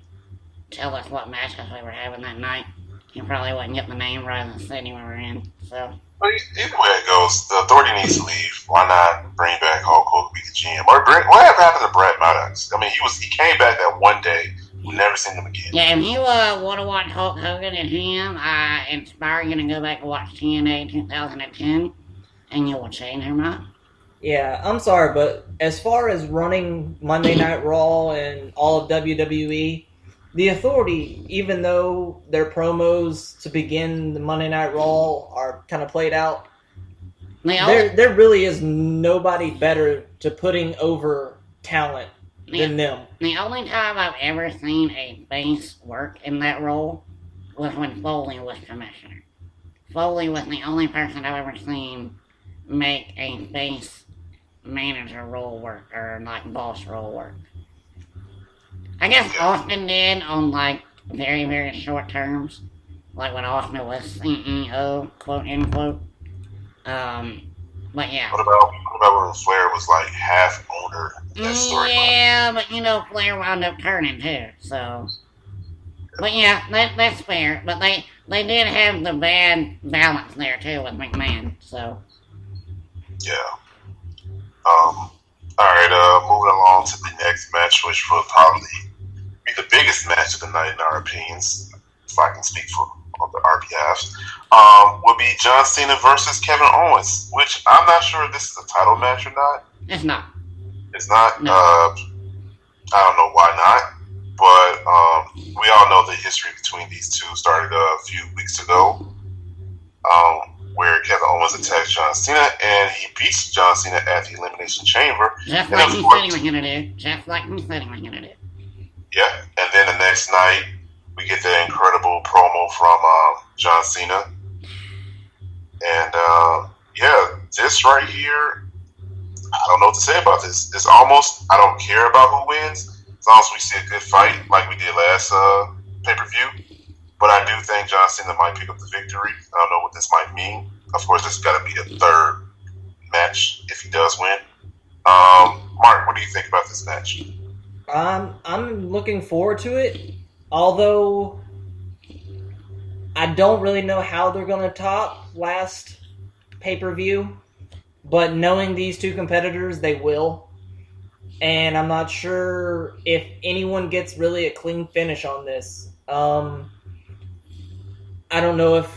tell us what matches we were having that night. He probably wouldn't get the name right in the city we were in. So. But either way it goes, the Authority needs to leave. Why not bring back Hulk Hogan to be the GM? Or what happened to Brett Maddox? I mean, he came back that one day. We've never seen him again. Yeah, if you want to watch Hulk Hogan and him, I inspire you to go back and watch TNA 2010, and you will change your mind. Yeah, I'm sorry, but as far as running Monday Night Raw and all of WWE, the Authority, even though their promos to begin the Monday Night Raw are kind of played out, there really is nobody better to putting over talent than them. The only time I've ever seen a face work in that role was when Foley was commissioner. Foley was the only person I've ever seen make a face manager role work, or like boss role work. I guess Austin did on like very, very short terms, like when Austin was CEO, quote unquote. But yeah. What about when Flair was like half owner in that storyline? Yeah, but Flair wound up turning too, so. But yeah, that's fair. But they did have the bad balance there too with McMahon, so. Yeah. All right. Moving along to the next match, which will probably be the biggest match of the night in our opinions, if I can speak for on our behalf, will be John Cena versus Kevin Owens, which I'm not sure if this is a title match or not. It's not. It's not. No. I don't know why not, but we all know the history between these two started a few weeks ago, where Kevin Owens attacked John Cena and he beats John Cena at the Elimination Chamber. Just like he said he was gonna do. Just like he said he was gonna do. Yeah, and then the next night we get the incredible promo from John Cena, and yeah, this right here, I don't know what to say about this. It's almost, I don't care about who wins as long as we see a good fight like we did last pay-per-view. But I do think John Cena might pick up the victory. I don't know what this might mean. Of course, there's got to be a third match if he does win. Mark, what do you think about this match? I'm looking forward to it, although I don't really know how they're going to top last pay-per-view, but knowing these two competitors, they will. And I'm not sure if anyone gets really a clean finish on this. I don't know if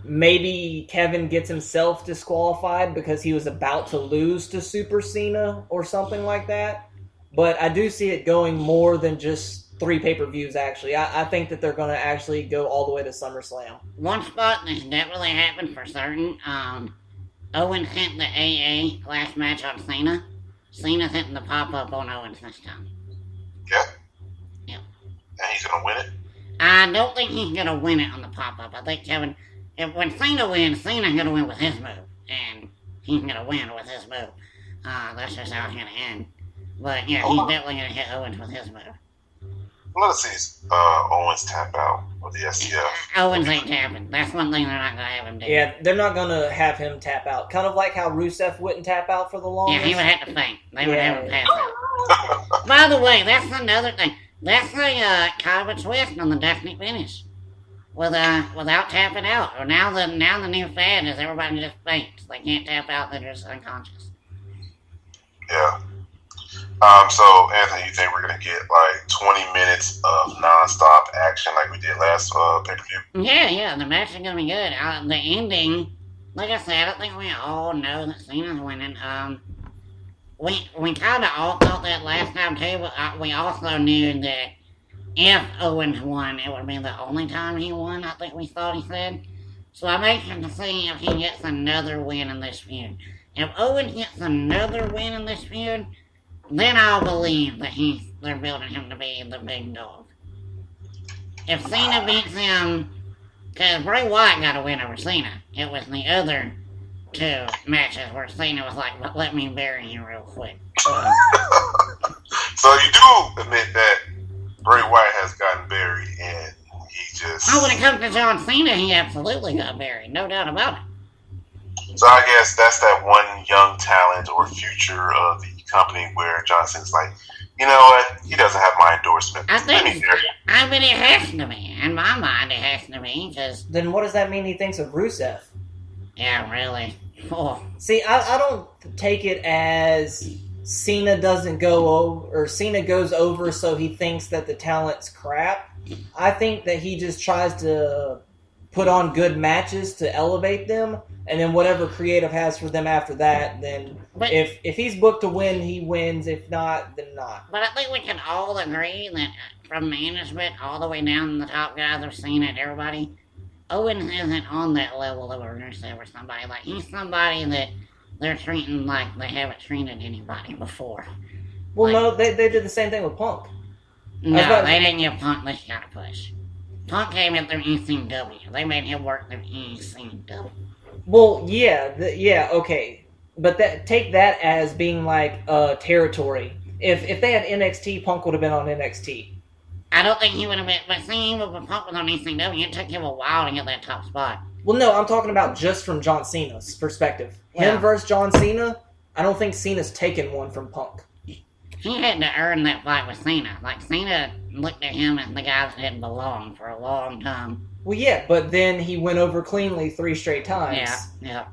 maybe Kevin gets himself disqualified because he was about to lose to Super Cena or something like that. But I do see it going more than just 3 pay-per-views, actually. I think that they're going to actually go all the way to SummerSlam. One spot that's definitely happened for certain, Owens hit the AA last match on Cena. Cena's hitting the pop-up on Owens this time. Yeah. Yep. And he's going to win it? I don't think he's going to win it on the pop-up. I think Kevin, when Cena wins, Cena's going to win with his move. And he's going to win with his move. That's just how it's going to end. But yeah, he's definitely going to hit Owens with his move. Let us see Owens tap out with the STF. Owens ain't tapping. That's one thing they're not going to have him do. Yeah, they're not going to have him tap out. Kind of like how Rusev wouldn't tap out for the longest. Yeah, he would have to faint. They would have him pass out. By the way, that's another thing. That's a kind of a twist on the Destiny finish. Without tapping out. Or now the new fad is everybody just faints. They can't tap out, they're just unconscious. Yeah. So, Anthony, you think we're going to get like 20 minutes of non-stop action like we did last pay-per-view? Yeah, the match is going to be good. The ending, like I said, I think we all know that Cena's winning. We kind of all thought that last time too, but we also knew that if Owens won, it would be the only time he won, I think we thought he said. So I'm anxious to see if he gets another win in this feud. If Owens gets another win in this feud, then I'll believe that they're building him to be the big dog. If Cena beats him, because Bray Wyatt got a win over Cena. It was the other 2 matches where Cena was like, let me bury you real quick. So you do admit that Bray Wyatt has gotten buried and he just... Oh, when it comes to John Cena, he absolutely got buried. No doubt about it. So I guess that's that one young talent or future of the company where Johnson's like, you know what? He doesn't have my endorsement. I bet it has to be. In my mind, it has to be. Because then what does that mean he thinks of Rusev? Yeah, really. Oh. See, I don't take it as Cena doesn't go over, or Cena goes over so he thinks that the talent's crap. I think that he just tries to put on good matches to elevate them, and then whatever creative has for them after that, then if he's booked to win, he wins. If not, then not. But I think we can all agree that from management all the way down to the top guys of Cena and everybody, Owens isn't on that level of a Rusev or somebody. Like, he's somebody that they're treating like they haven't treated anybody before. Well, no, they did the same thing with Punk. No, they didn't give Punk this kind of push. Punk came in through ECW. They made him work through ECW. Well, yeah, okay. But take that as being like territory. If they had NXT, Punk would have been on NXT. I don't think he would have been, but seeing him with Punk was on ECW, it took him a while to get that top spot. Well, no, I'm talking about just from John Cena's perspective. Him Yeah. versus John Cena, I don't think Cena's taken one from Punk. He had to earn that fight with Cena. Like, Cena looked at him as the guy that didn't belong for a long time. Well, yeah, but then he went over cleanly 3 straight times. Yeah.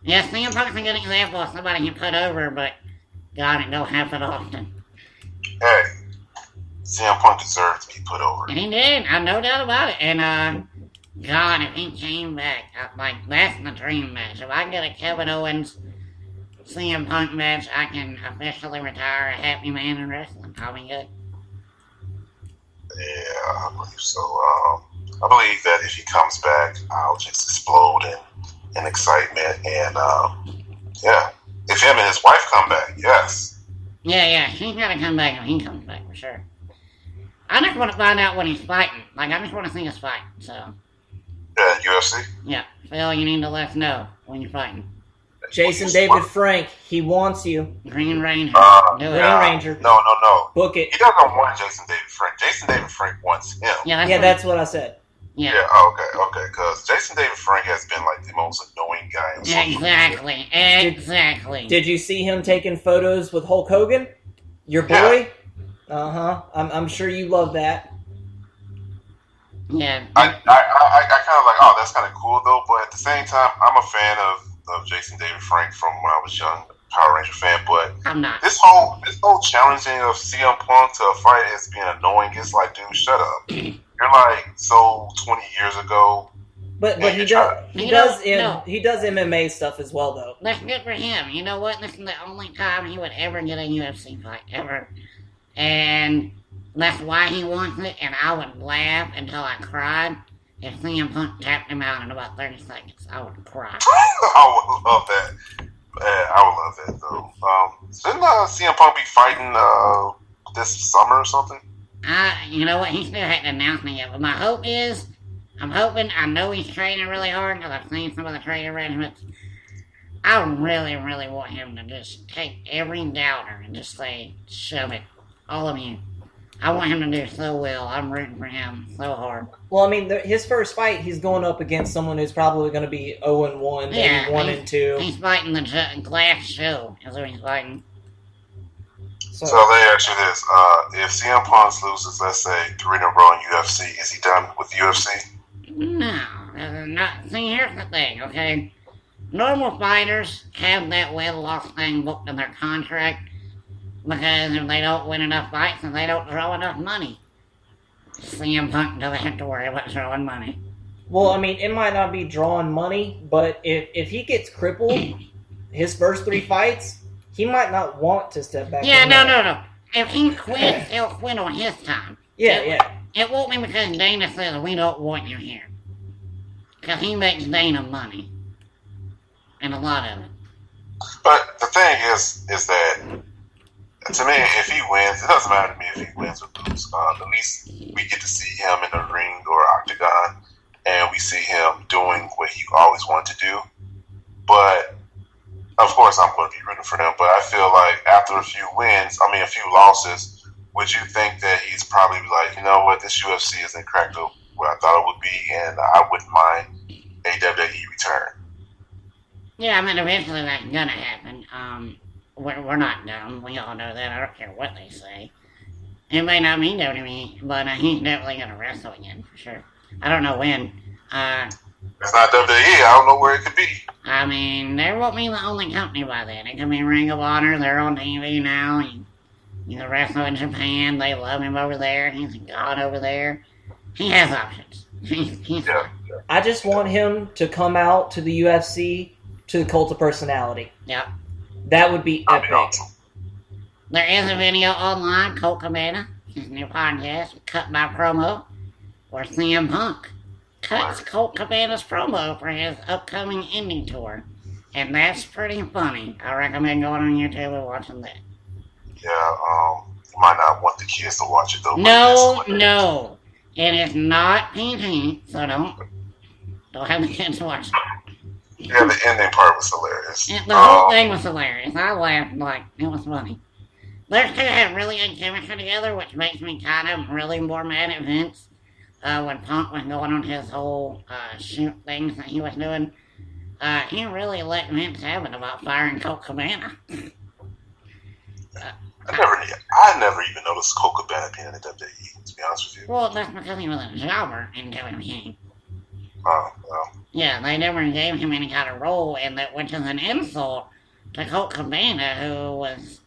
Yeah, CM Punk's a good example of somebody you put over, but God, it don't happen often. Hey, CM Punk deserved to be put over. And he did, no doubt about it. And, God, if he came back, like, that's the dream match. If I get a Kevin Owens CM Punk match, I can officially retire a happy man in wrestling. I'll be good. Yeah, I believe so. I believe that if he comes back, I'll just explode in excitement. And, yeah, if him and his wife come back, yes. Yeah, he's gotta come back if he comes back, for sure. I just want to find out when he's fighting. Like, I just want to see us fight, so. Yeah, UFC? Yeah, Phil, you need to let us know when you're fighting. Jason David Frank, he wants you. Green Ranger. Do it. Green Ranger. No. Book it. He doesn't want Jason David Frank. Jason David Frank wants him. Yeah, That's what I said. Yeah. Okay, because Jason David Frank has been like the most annoying guy in social media. Exactly. Did you see him taking photos with Hulk Hogan? Your boy? Yeah. I'm sure you love that. Yeah. I kind of like, oh, that's kind of cool though, but at the same time, I'm a fan of Jason David Frank from when I was young, Power Ranger fan, but I'm not. This whole challenging of CM Punk to a fight as being annoying, it's like, dude, shut up. You're like so 20 years ago. But he does MMA stuff as well though. That's good for him. You know what? This is the only time he would ever get a UFC fight ever, and that's why he wants it. And I would laugh until I cried if CM Punk tapped him out in about 30 seconds. I would cry. I would love that. I would love that though. Shouldn't CM Punk be fighting this summer or something? You know what? He still hadn't announced me yet. But my hope is, I know he's training really hard because I've seen some of the training arrangements. I really, really want him to just take every doubter and just say, shove it. All of you. I want him to do so well. I'm rooting for him so hard. Well, I mean, his first fight, he's going up against someone who's probably going to be 0-1, maybe 1-2. He's fighting the glass show. That's what he's fighting. So let me ask you this: if CM Punk loses, let's say 3 in a row in UFC, is he done with UFC? No, not. See, here's the thing, okay? Normal fighters have that win loss thing booked in their contract because if they don't win enough fights and they don't draw enough money, CM Punk doesn't have to worry about drawing money. Well, I mean, it might not be drawing money, but if he gets crippled, his first 3 fights, he might not want to step back. Yeah, no. If he quits, he'll quit on his time. Yeah. It won't be because Dana says we don't want you here. Because he makes Dana money. And a lot of it. But the thing is that, to me, if he wins, it doesn't matter to me if he wins or loses. At least we get to see him in the ring or octagon, and we see him doing what he always wanted to do. But, of course, I'm going to be rooting for them. But I feel like after a few losses, would you think that he's probably like, you know what, this UFC isn't cracked up what I thought it would be, and I wouldn't mind a WWE return? Yeah, I mean, eventually that's gonna happen. We're not dumb. We all know that. I don't care what they say. It may not mean WWE, but he's definitely gonna wrestle again, for sure. I don't know when. It's not WWE. I don't know where it could be. I mean, they won't be the only company by then. It could be Ring of Honor. They're on TV now. He's a wrestler in Japan. They love him over there. He's a god over there. He has options. He's Yeah. I just want him to come out to the UFC to the Cult of Personality. Yep. That would be That'd be epic. awesome. There is a video online, Colt Cabana, his new podcast, Cut My Promo, where CM Punk cuts Colt Cabana's promo for his upcoming indie tour. And that's pretty funny. I recommend going on YouTube and watching that. Yeah, you might not want the kids to watch it though. No. It is not PG, so don't have the kids watch it. Yeah, the ending part was hilarious. The whole thing was hilarious. I laughed like it was funny. Those two have really good chemistry together, which makes me kind of really more mad at Vince when Punk was going on his whole shoot things that he was doing. He really let Vince have it about firing Colt Cabana. I never even noticed Colt Cabana being in the WWE, to be honest with you. Well, that's because he was a jobber in WWE. Oh, well. Yeah, they never gave him any kind of role, and that which is an insult to Colt Cabana, who was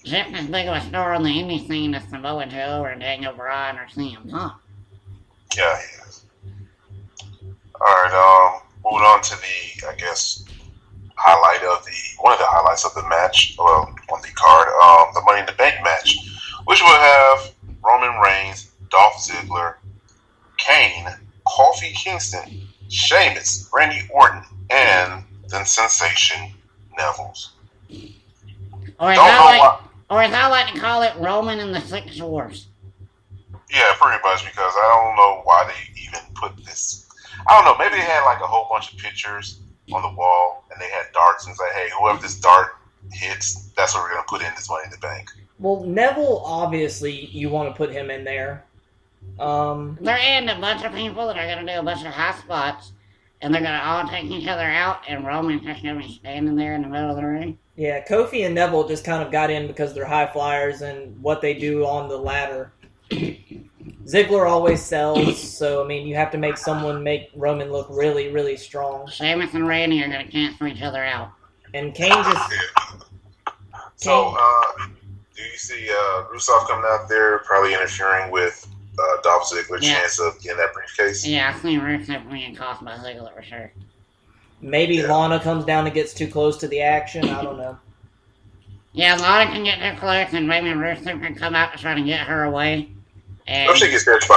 just as big of a star on the indie scene as Samoa Joe or Daniel Bryan or CM Punk. Yeah, he is. Alright, moving on to the, I guess, one of the highlights of the match, well, on the card, the Money in the Bank match, which will have Roman Reigns, Dolph Ziggler, Kane, Kofi Kingston, Sheamus, Randy Orton, and the Sensation Neville's. Or as I like to call it, Roman and the Six Dwarfs. Yeah, pretty much, because I don't know why they even put this. I don't know, maybe they had like a whole bunch of pictures on the wall, and they had darts, and it's like, hey, whoever this dart hits, that's what we're going to put in this Money in the Bank. Well, Neville, obviously, you want to put him in there. They're adding a bunch of people that are going to do a bunch of high spots, and they're going to all take each other out, and Roman's just going to be standing there in the middle of the ring. Yeah, Kofi and Neville just kind of got in because they're high flyers and what they do on the ladder. Ziggler always sells, so, I mean, you have to make Roman look really, really strong. Sheamus and Randy are going to cancel each other out. And Kane just... So, do you see Rusev coming out there, probably interfering with Dolph Ziggler's chance of getting that briefcase? Yeah, I've seen Rusev being cost by Ziggler for sure. Maybe Lana comes down and gets too close to the action. I don't know. Yeah, Lana can get too close, and maybe Rusev can come out to try to get her away. And Or she gets hit by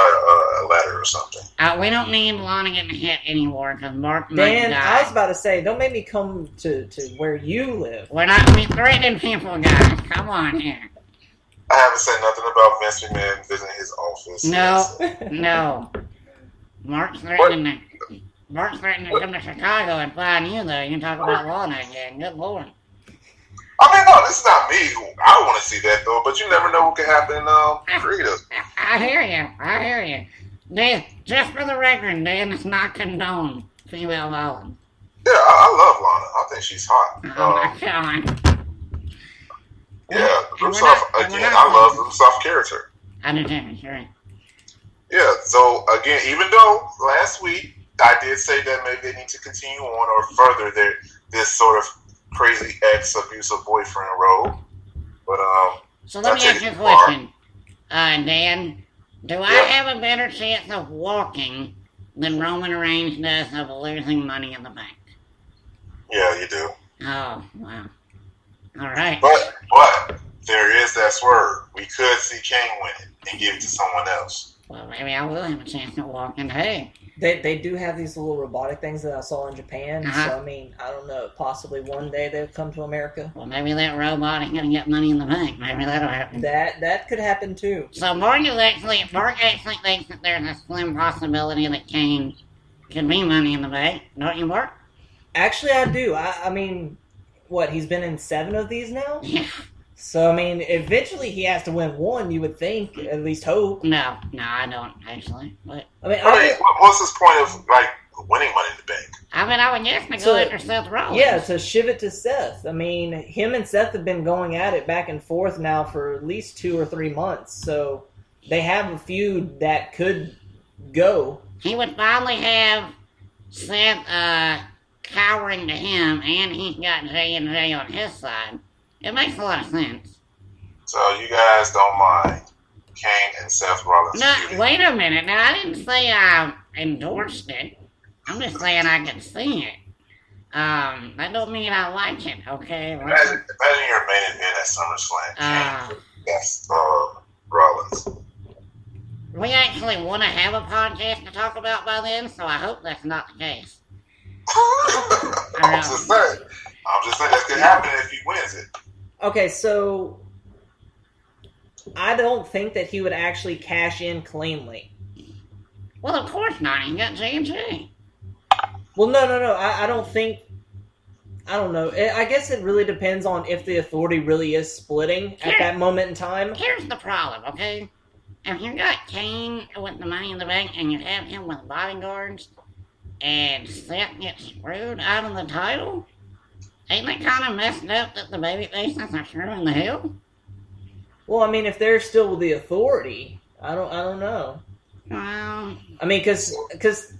a ladder or something. we don't need Lana getting hit anymore because Mark might Dan, die. I was about to say, don't make me come to where you live. We're not threatening people, guys. Come on here. I haven't said nothing about Vince McMahon visiting his office. No. Mark's threatening to come to Chicago and find you, though. You talk about Lana again. Good Lord. I mean, no, this is not me. I want to see that, though, but you never know what could happen in Freedom. I hear you. Dan, just for the record, Dan, it's not condoned female violence. Yeah, I love Lana. I think she's hot. Oh, my God. Yeah, Rusev, again, I love Rusev character. I do too, sure. Yeah, so, again, even though last week I did say that maybe they need to continue on or further this sort of crazy ex-abusive boyfriend role, but, So let me ask you a question. Dan, do I have a better chance of walking than Roman Reigns does of losing Money in the Bank? Yeah, you do. Oh, wow. All right. But there is that swerve. We could see Kane win it and give it to someone else. Well, maybe I will have a chance of walking. Hey. They do have these little robotic things that I saw in Japan, so I mean, I don't know, possibly one day they'll come to America. Well, maybe that robot ain't gonna get Money in the Bank. Maybe that'll happen. That could happen too. So Mark actually thinks that there's a slim possibility that Kane could be Money in the Bank. Don't you, Mark? Actually, I do. I mean, what, he's been in 7 of these now? Yeah. So, I mean, eventually he has to win one, you would think, at least hope. No, I don't, actually. But what's this point of, like, winning Money in the Bank? I would guess to go after Seth Rollins. Yeah, to shiv it to Seth. I mean, him and Seth have been going at it back and forth now for at least 2 or 3 months, so they have a feud that could go. He would finally have Seth cowering to him, and he's got J&J on his side. It makes a lot of sense. So you guys don't mind Kane and Seth Rollins? No, wait a minute. Now, I didn't say I endorsed it. I'm just saying I can see it. That don't mean I like it, okay? Imagine your main event at SummerSlam. Yes, Rollins. We actually want to have a podcast to talk about by then, so I hope that's not the case. I'm just saying that could happen if he wins it. Okay, so I don't think that he would actually cash in cleanly. Well, of course not. He got J&J. Well, no. I don't think I don't know. I guess it really depends on if the Authority really is splitting at that moment in time. Here's the problem, okay? If you got Kane with the Money in the Bank and you have him with bodyguards, and Seth gets screwed out of the title, ain't it kind of messed up that the babyfaces are screwing the heel? Well, I mean, if they're still with the Authority, I don't know. Well, I mean, because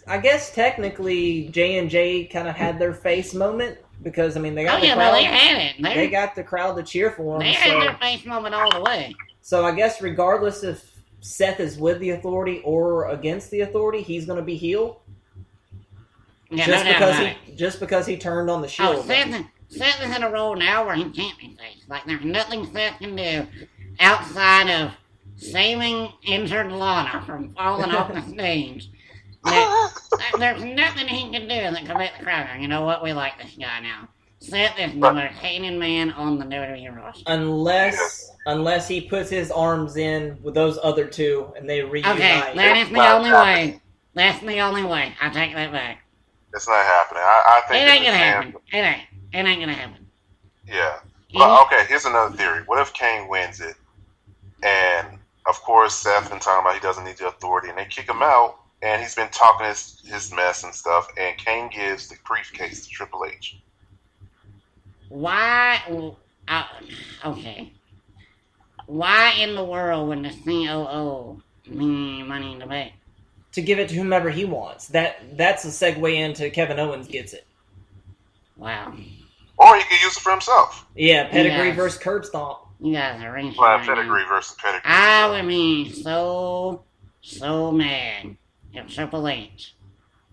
I guess technically J&J kind of had their face moment because I mean they got the crowd. they had it. They got the crowd to cheer for them. They had their face moment all the way. So I guess regardless if Seth is with the Authority or against the Authority, he's going to be heel. Yeah, just because he turned on the Shield. Oh, Seth is in a role now where he can't be faced. Like there's nothing Seth can do outside of saving injured Lana from falling off the stage. There's nothing he can do that can make the crowd go, you know what, we like this guy now. Seth is the most hated man on the WWE roster. Unless he puts his arms in with those other two and they reunite. Okay, that is the only way. That's the only way. I take that back. It's not happening. I think it ain't gonna happen. It ain't gonna happen. Yeah. Well, okay, here's another theory. What if Kane wins it and of course, Seth been talking about he doesn't need the Authority, and they kick him out, and he's been talking his mess and stuff, and Kane gives the briefcase to Triple H. Why? Okay. Why in the world would the COO mean Money in the Bank? To give it to whomever he wants. That's a segue into Kevin Owens gets it. Wow. Or he could use it for himself. Yeah, pedigree versus curb stomp. You guys are racing. Well, pedigree versus pedigree. I would be so mad if Triple H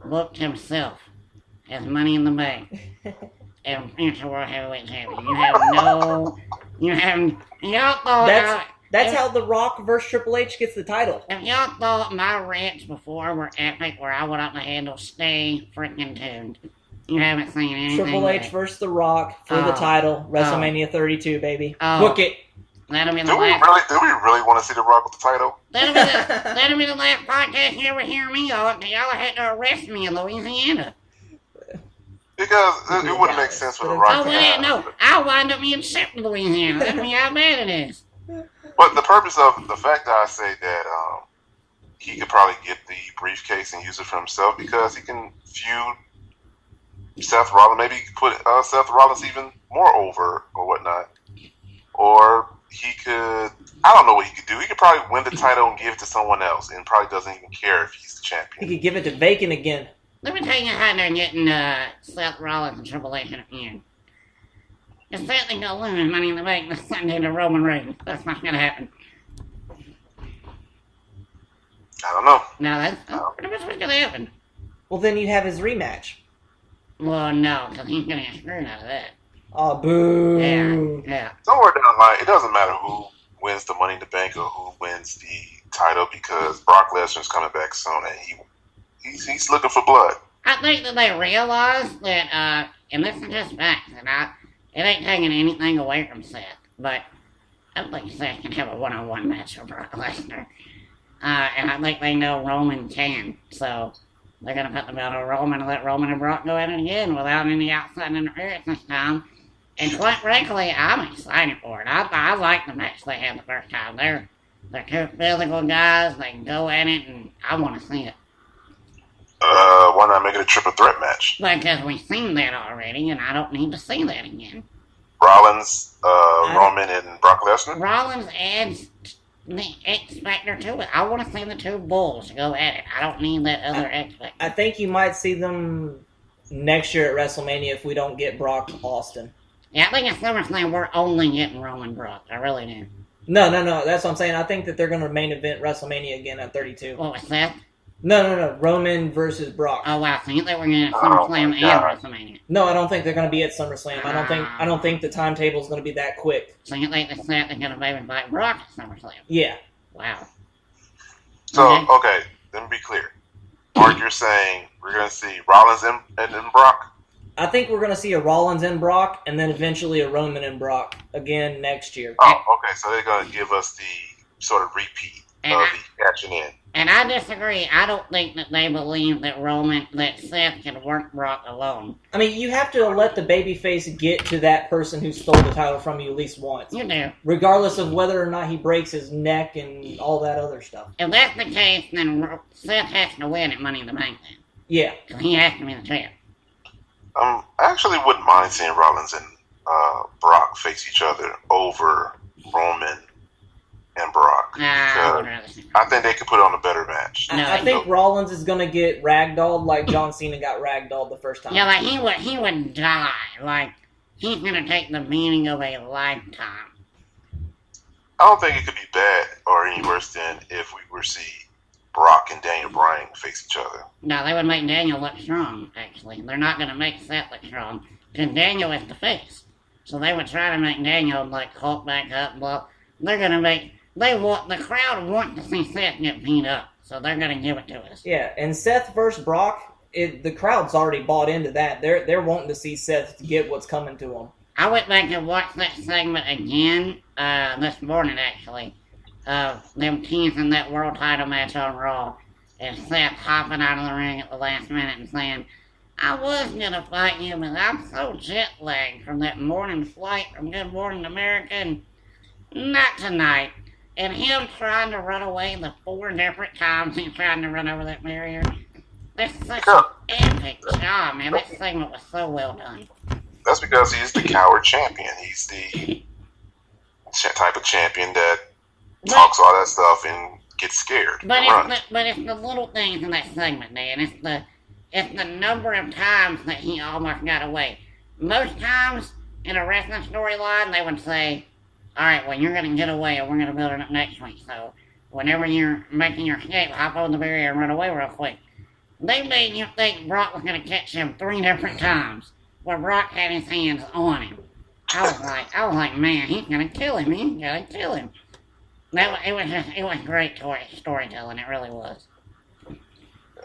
booked himself as Money in the Bank and future World Heavyweight Champion. Y'all thought that's how The Rock versus Triple H gets the title. If y'all thought my rants before were epic, where I went up the handle, stay freaking tuned. You haven't seen anything. Triple H versus The Rock for the title, WrestleMania 32, baby. Book it. That'll be the do we really want to see The Rock with the title? That'll be the last podcast you ever hear me on. Y'all had to arrest me in Louisiana. Because it wouldn't make sense for The Rock to have. No, I'll wind up being shipped to Louisiana. That's how bad it is. But the purpose of the fact that I say that he could probably get the briefcase and use it for himself because he can feud Seth Rollins, maybe put Seth Rollins even more over or whatnot. Or he could, I don't know what he could do. He could probably win the title and give it to someone else and probably doesn't even care if he's the champion. He could give it to Bacon again. Let me tell you how they're getting Seth Rollins and Triple H in a feud. If Seth is going to lose Money in the Bank this Sunday to Roman Reigns, that's not going to happen. I don't know. No, that's pretty much what's going to happen. Well, then you have his rematch. Well, no, because he's going to get screwed out of that. Oh, boo. Yeah. Somewhere down the line, it doesn't matter who wins the Money in the Bank or who wins the title because Brock Lesnar's coming back soon and he's looking for blood. I think that they realize that, and this is just facts, and it ain't taking anything away from Seth, but I don't think Seth can have a one-on-one match with Brock Lesnar. And I think they know Roman can, so they're going to put the belt on Roman and let Roman and Brock go at it again without any outside interference this time. And quite frankly, I'm excited for it. I like the match they had the first time. They're two physical guys. They can go at it, and I want to see it. Why not make it a triple threat match? Because we've seen that already, and I don't need to see that again. Rollins, Roman, and Brock Lesnar? Rollins adds the X Factor to it. I want to see the two bulls go at it. I don't need that other X Factor. I think you might see them next year at WrestleMania if we don't get Brock Austin. Yeah, I think at SummerSlam we're only getting Roman Brock. I really do. No. That's what I'm saying. I think that they're going to main event WrestleMania again at 32. What was Seth? No. Roman versus Brock. Oh wow, I think they were going to SummerSlam and WrestleMania. No, I don't think they're going to be at SummerSlam. I don't think the timetable is going to be that quick. So you think that Seth is going to maybe fight Brock at SummerSlam? Yeah. Wow. So okay, let me be clear. Mark, you're saying we're going to see Rollins and Brock? I think we're going to see a Rollins and Brock, and then eventually a Roman and Brock again next year. Oh, okay. So they're going to give us the sort of repeat. And of the catching in. And I disagree. I don't think that they believe that Seth can work Brock alone. I mean, you have to let the babyface get to that person who stole the title from you at least once. You do. Regardless of whether or not he breaks his neck and all that other stuff. If that's the case, then Seth has to win at Money in the Bank then. Yeah. Because he has to be the champ. I actually wouldn't mind seeing Rollins and Brock face each other over Roman and Brock. I think they could put on a better match. No, I think Rollins is going to get ragdolled like John Cena got ragdolled the first time. Yeah, like he would die. Like, he's going to take the beating of a lifetime. I don't think it could be bad or any worse than if we were to see Brock and Daniel Bryan face each other. No, they would make Daniel look strong, actually. They're not going to make Seth look strong. Because Daniel is the face. So they would try to make Daniel, like, hulk back up. Well, they're going to make... the crowd wants to see Seth get beat up. So they're going to give it to us. Yeah, and Seth versus Brock, the crowd's already bought into that. They're wanting to see Seth get what's coming to him. I went back and watched that segment again this morning, actually. Them teasing that world title match on Raw. And Seth hopping out of the ring at the last minute and saying, I was going to fight you, but I'm so jet-lagged from that morning flight from Good Morning America, and not tonight. And him trying to run away the 4 different times he's trying to run over that barrier. That's such an epic job, man. That segment was so well done. That's because he's the coward champion. He's the type of champion that talks all that stuff and gets scared. But it's the little things in that segment, Dan. It's the number of times that he almost got away. Most times in a wrestling storyline, they would say, all right, well, you're going to get away, and we're going to build it up next week. So whenever you're making your escape, hop over the barrier and run away real quick. They made you think Brock was going to catch him 3 different times, where Brock had his hands on him. I was like, man, he's going to kill him. He's going to kill him. It was great storytelling. It really was.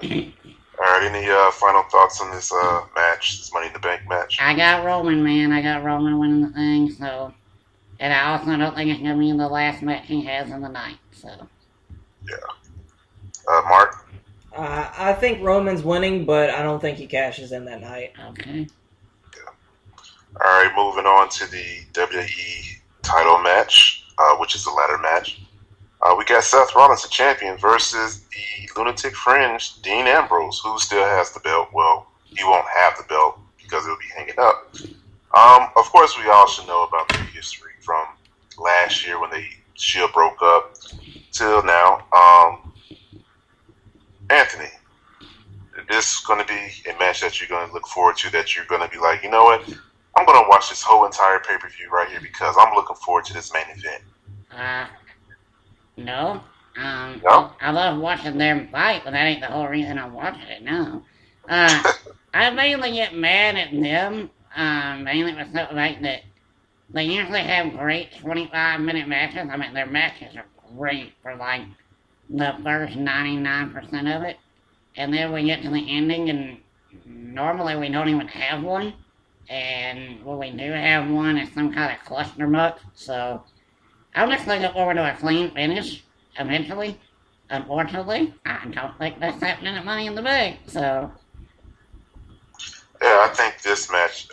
All right, any final thoughts on this match, this Money in the Bank match? I got Roman, man. I got Roman winning the thing, so... And I also don't think it's going to be the last match he has in the night, so... Yeah. Mark? I think Roman's winning, but I don't think he cashes in that night. Okay. Yeah. All right, moving on to the WWE title match, which is the ladder match. We got Seth Rollins, the champion, versus the Lunatic Fringe, Dean Ambrose, who still has the belt. Well, he won't have the belt because it'll be hanging up. Of course, we all should know about the history from last year when the Shield broke up till now. Anthony, is this going to be a match that you're going to look forward to, that you're going to be like, you know what, I'm going to watch this whole entire pay-per-view right here because I'm looking forward to this main event? No. No? I love watching them fight, but that ain't the whole reason I'm watching it, no. I mainly get mad at them, mainly with something like that. They usually have great 25-minute matches. I mean, their matches are great for, like, the first 99% of it. And then we get to the ending, and normally we don't even have one. And when we do have one, it's some kind of clustermuck. So, I'm just looking forward to a clean finish, eventually. Unfortunately, I don't think that's happening at Money in the Bank, so... Yeah, I think this match,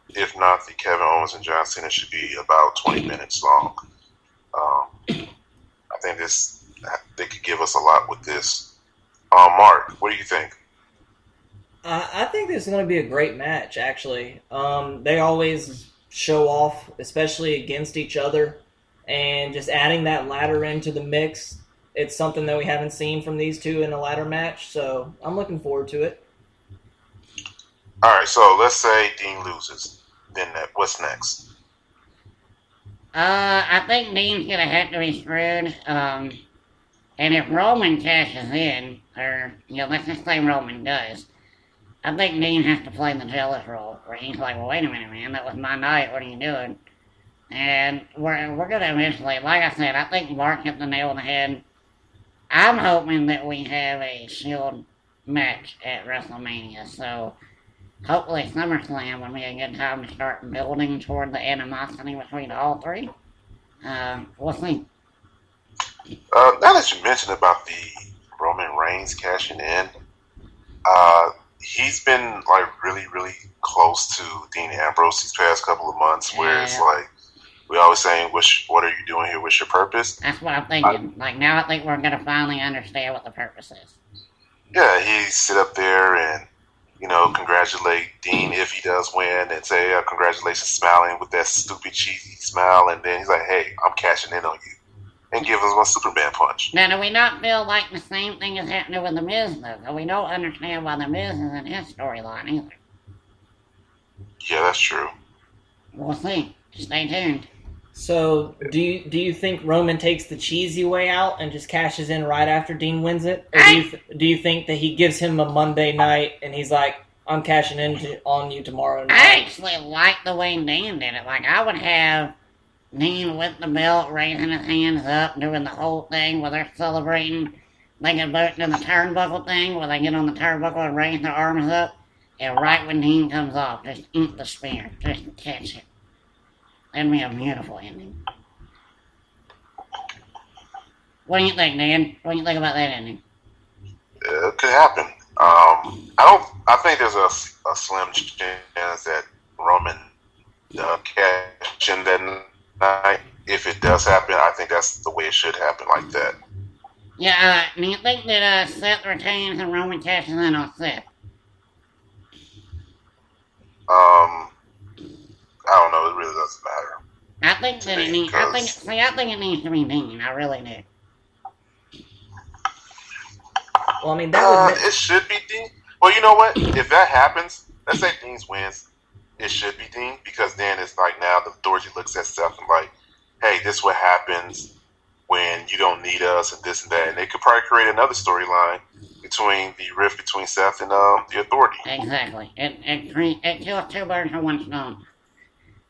if not the Kevin Owens and John Cena, should be about 20 minutes long. I think they could give us a lot with this. Mark, what do you think? I think this is going to be a great match, actually. They always show off, especially against each other, and just adding that ladder into the mix, it's something that we haven't seen from these two in a ladder match, so I'm looking forward to it. All right, so let's say Dean loses. Then what's next? I think Dean's gonna have to be screwed. And if Roman cashes in, or, let's just say Roman does, I think Dean has to play the jealous role, where he's like, well, wait a minute, man, that was my night, what are you doing? And we're gonna eventually, like I said, I think Mark hit the nail on the head. I'm hoping that we have a Shield match at WrestleMania, so... Hopefully SummerSlam will be a good time to start building toward the animosity between all three. We'll see. Now that you mentioned about the Roman Reigns cashing in, he's been like really, really close to Dean Ambrose these past couple of months. Where it's Yeah, like we always saying, "What are you doing here? What's your purpose?" that's what I'm thinking. Like now, I think we're gonna finally understand what the purpose is. Yeah, he sit up there and congratulate Dean if he does win, and say congratulations, smiling with that stupid cheesy smile, and then he's like, "Hey, I'm cashing in on you," and give him a Superman punch. Now, do we not feel like the same thing is happening with the Miz though? We don't understand why the Miz is in his storyline either. Yeah, that's true. We'll see. Stay tuned. So, do you think Roman takes the cheesy way out and just cashes in right after Dean wins it, or do you think that he gives him a Monday night and he's like, "I'm cashing in on you tomorrow night"? I actually like the way Dean did it. Like I would have Dean with the belt, raising his hands up, doing the whole thing where they're celebrating. They can both do the turnbuckle thing where they get on the turnbuckle and raise their arms up. And right when Dean comes off, just eat the spear. Just catch it. That'd be a beautiful ending. What do you think, Dan? What do you think about that ending? It could happen. I don't. I think there's a slim chance that Roman cash in that night. If it does happen, I think that's the way it should happen, like that. Yeah, do you think that Seth retains and Roman cashes in on Seth? Um, I don't know. It really doesn't matter I think to that it me needs. because I think it needs to be Dean. I really do. Well, I mean that would. it should be Dean. Well, you know what? If that happens, let's say Dean wins, it should be Dean because then it's like now the authority looks at Seth and like, hey, this is what happens when you don't need us and this and that, and they could probably create another storyline between the rift between Seth and the authority. Exactly. It kills two birds with one stone.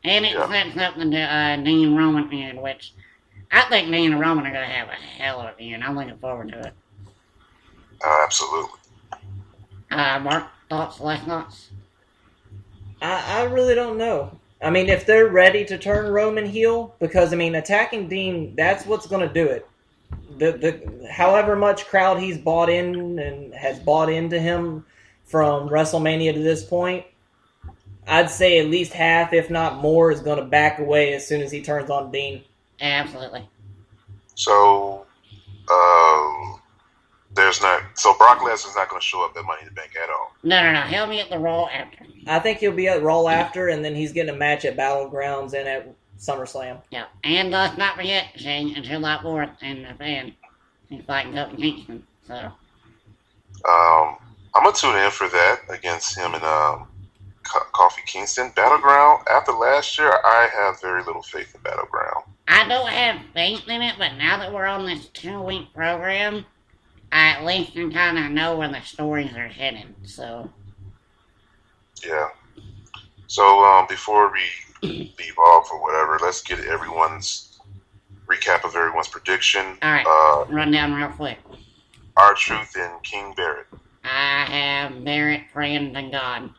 And it Yeah, sets up the Dean Roman feud, which I think Dean and Roman are going to have a hell of a feud. I'm looking forward to it. absolutely. Mark, thoughts, last thoughts? I really don't know. I mean, if they're ready to turn Roman heel, because I mean, attacking Dean, that's what's going to do it. The however much crowd he's bought in and has bought into him from WrestleMania to this point, I'd say at least half, if not more, is going to back away as soon as he turns on Dean. Absolutely. So, there's not. So Brock Lesnar's not going to show up at Money in the Bank at all. No. He'll be at the Raw after. I think he'll be at Raw after, and then he's getting a match at Battlegrounds and at SummerSlam. Yeah. And let's not forget, Shane, until that fourth in the fan. He's fighting Kofi Kingston. So. I'm gonna tune in for that against him and Kofi Kingston. Battleground. After last year, I have very little faith in Battleground. I don't have faith in it, but now that we're on this 2-week program, I at least can kind of know where the stories are headed. So. Yeah. So before we leave off or whatever, let's get everyone's recap of everyone's prediction. Alright, run down real quick. R-Truth and King Barrett. I have Barrett praying to God.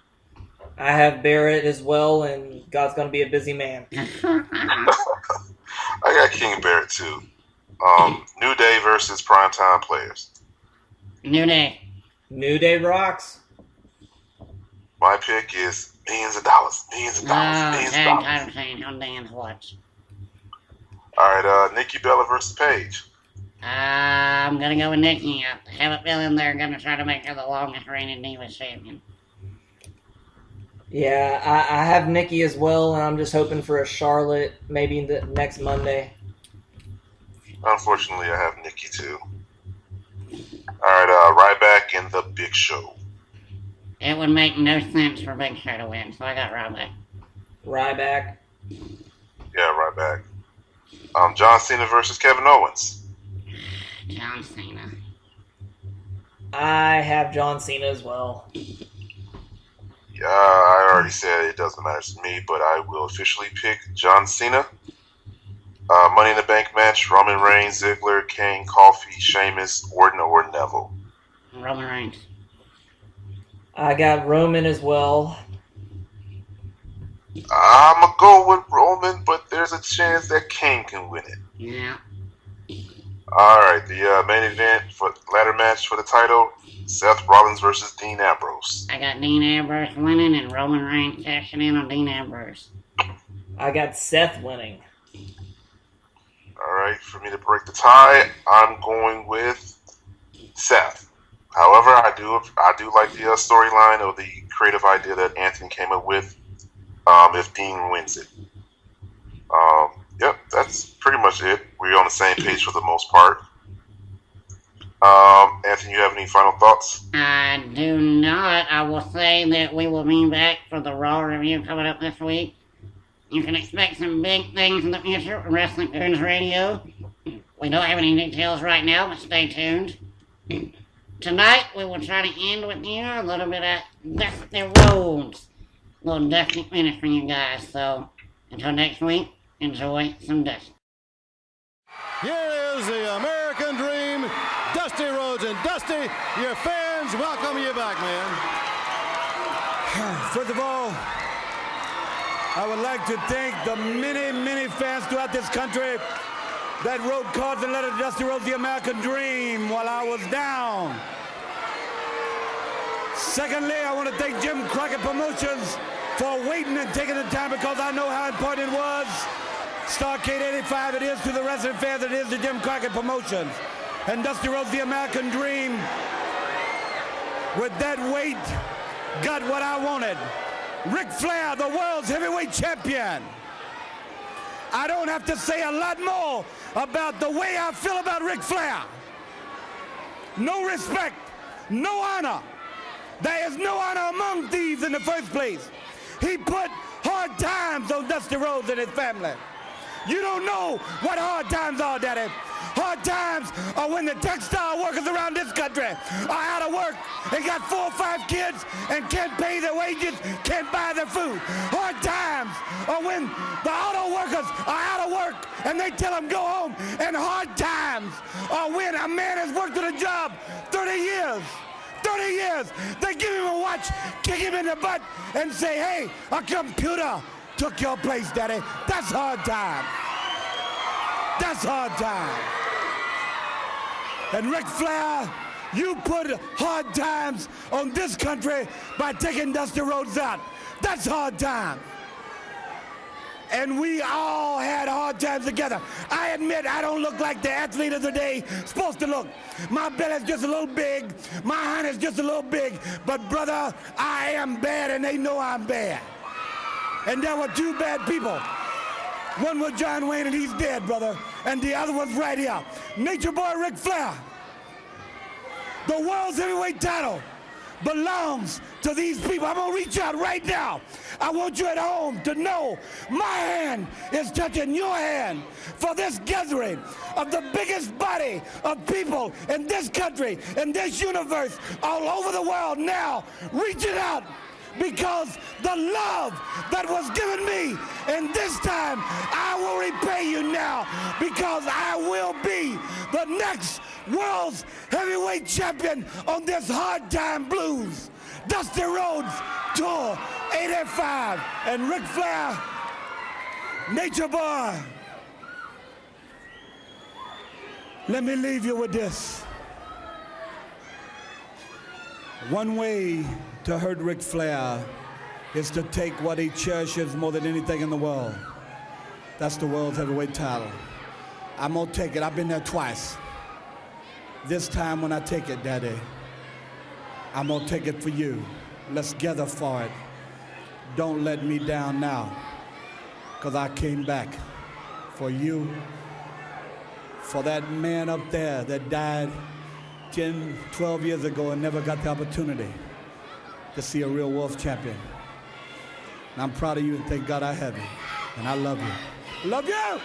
I have Barrett as well, and God's going to be a busy man. I got King Barrett too. New Day versus Primetime Players. New Day. New Day rocks. My pick is millions of dollars. Millions of dollars. Millions of Tag dollars. title change on Dan's watch. Alright, Nikki Bella versus Paige. I'm gonna go with Nikki. I have a feeling they're gonna try to make her the longest reigning Divas champion. Yeah, I have Nikki as well, and I'm just hoping for a Charlotte maybe the next Monday. Unfortunately, I have Nikki too. Alright, Ryback and the Big Show. It would make no sense for Big Show to win, so I got Ryback. Ryback. Yeah, Ryback. John Cena versus Kevin Owens. John Cena. I have John Cena as well. Yeah, I already said it doesn't matter to me, but I will officially pick John Cena. Money in the Bank match: Roman Reigns, Ziggler, Kane, Kofi, Sheamus, Orton, or Neville. Roman Reigns. I got Roman as well. I'm gonna go with Roman, but there's a chance that Kane can win it. Yeah. All right, the main event for ladder match for the title: Seth Rollins versus Dean Ambrose. I got Dean Ambrose winning and Roman Reigns cashing in on Dean Ambrose. I got Seth winning. All right, for me to break the tie, I'm going with Seth. However, I do like the storyline or the creative idea that Anthony came up with. If Dean wins it, yep, that's pretty much it. We're on the same page for the most part. Anthony, you have any final thoughts? I do not. I will say that we will be back for the Raw review coming up this week. You can expect some big things in the future from Wrestling Goons Radio. We don't have any details right now, but stay tuned. Tonight, we will try to end with you a little bit of Dusty Rhodes. A little Dusty finish for you guys. So, until next week, enjoy some Dusty. Here is the American Dream, Dusty Rhodes. And Dusty, your fans welcome you back, man. First of all, I would like to thank the many fans throughout this country that wrote cards and letters to Dusty Rhodes, the American Dream, while I was down. Secondly, I want to thank Jim Crockett Promotions for waiting and taking the time, because I know how important it was. Starcade 85 it is to the wrestling fans, it is to Jim Crockett Promotions. And Dusty Rhodes, the American Dream, with that weight, got what I wanted. Ric Flair, the world's heavyweight champion. I don't have to say a lot more about the way I feel about Ric Flair. No respect, no honor. There is no honor among thieves in the first place. He put hard times on Dusty Rhodes and his family. You don't know what hard times are, Daddy. Hard times are when the textile workers around this country are out of work and got 4 or 5 kids and can't pay their wages, can't buy their food. Hard times are when the auto workers are out of work and they tell them go home. And hard times are when a man has worked at a job 30 years. 30 years. They give him a watch, kick him in the butt, and say, hey, a computer took your place, Daddy. That's hard time. That's hard time. And Ric Flair, you put hard times on this country by taking Dusty Rhodes out. That's hard time. And we all had hard times together. I admit I don't look like the athlete of the day supposed to look. My belly's just a little big. My hand is just a little big. But brother, I am bad and they know I'm bad. And there were 2 bad people. One was John Wayne and he's dead, brother. And the other one's right here. Nature Boy Ric Flair. The world's heavyweight title belongs to these people. I'm gonna reach out right now. I want you at home to know my hand is touching your hand for this gathering of the biggest body of people in this country, in this universe, all over the world now. Reach it out, because the love that was given me, and this time I will repay you now, because I will be the next world's heavyweight champion on this hard time blues. Dusty Rhodes Tour 85 and Ric Flair, Nature Boy. Let me leave you with this. One way to hurt Ric Flair is to take what he cherishes more than anything in the world. That's the world's heavyweight title. I'm gonna take it. I've been there twice. This time when I take it, Daddy, I'm gonna take it for you. Let's gather for it. Don't let me down now, because I came back for you, for that man up there that died 10, 12 years ago and never got the opportunity to see a real world champion. And I'm proud of you and thank God I have you. And I love you. Love you!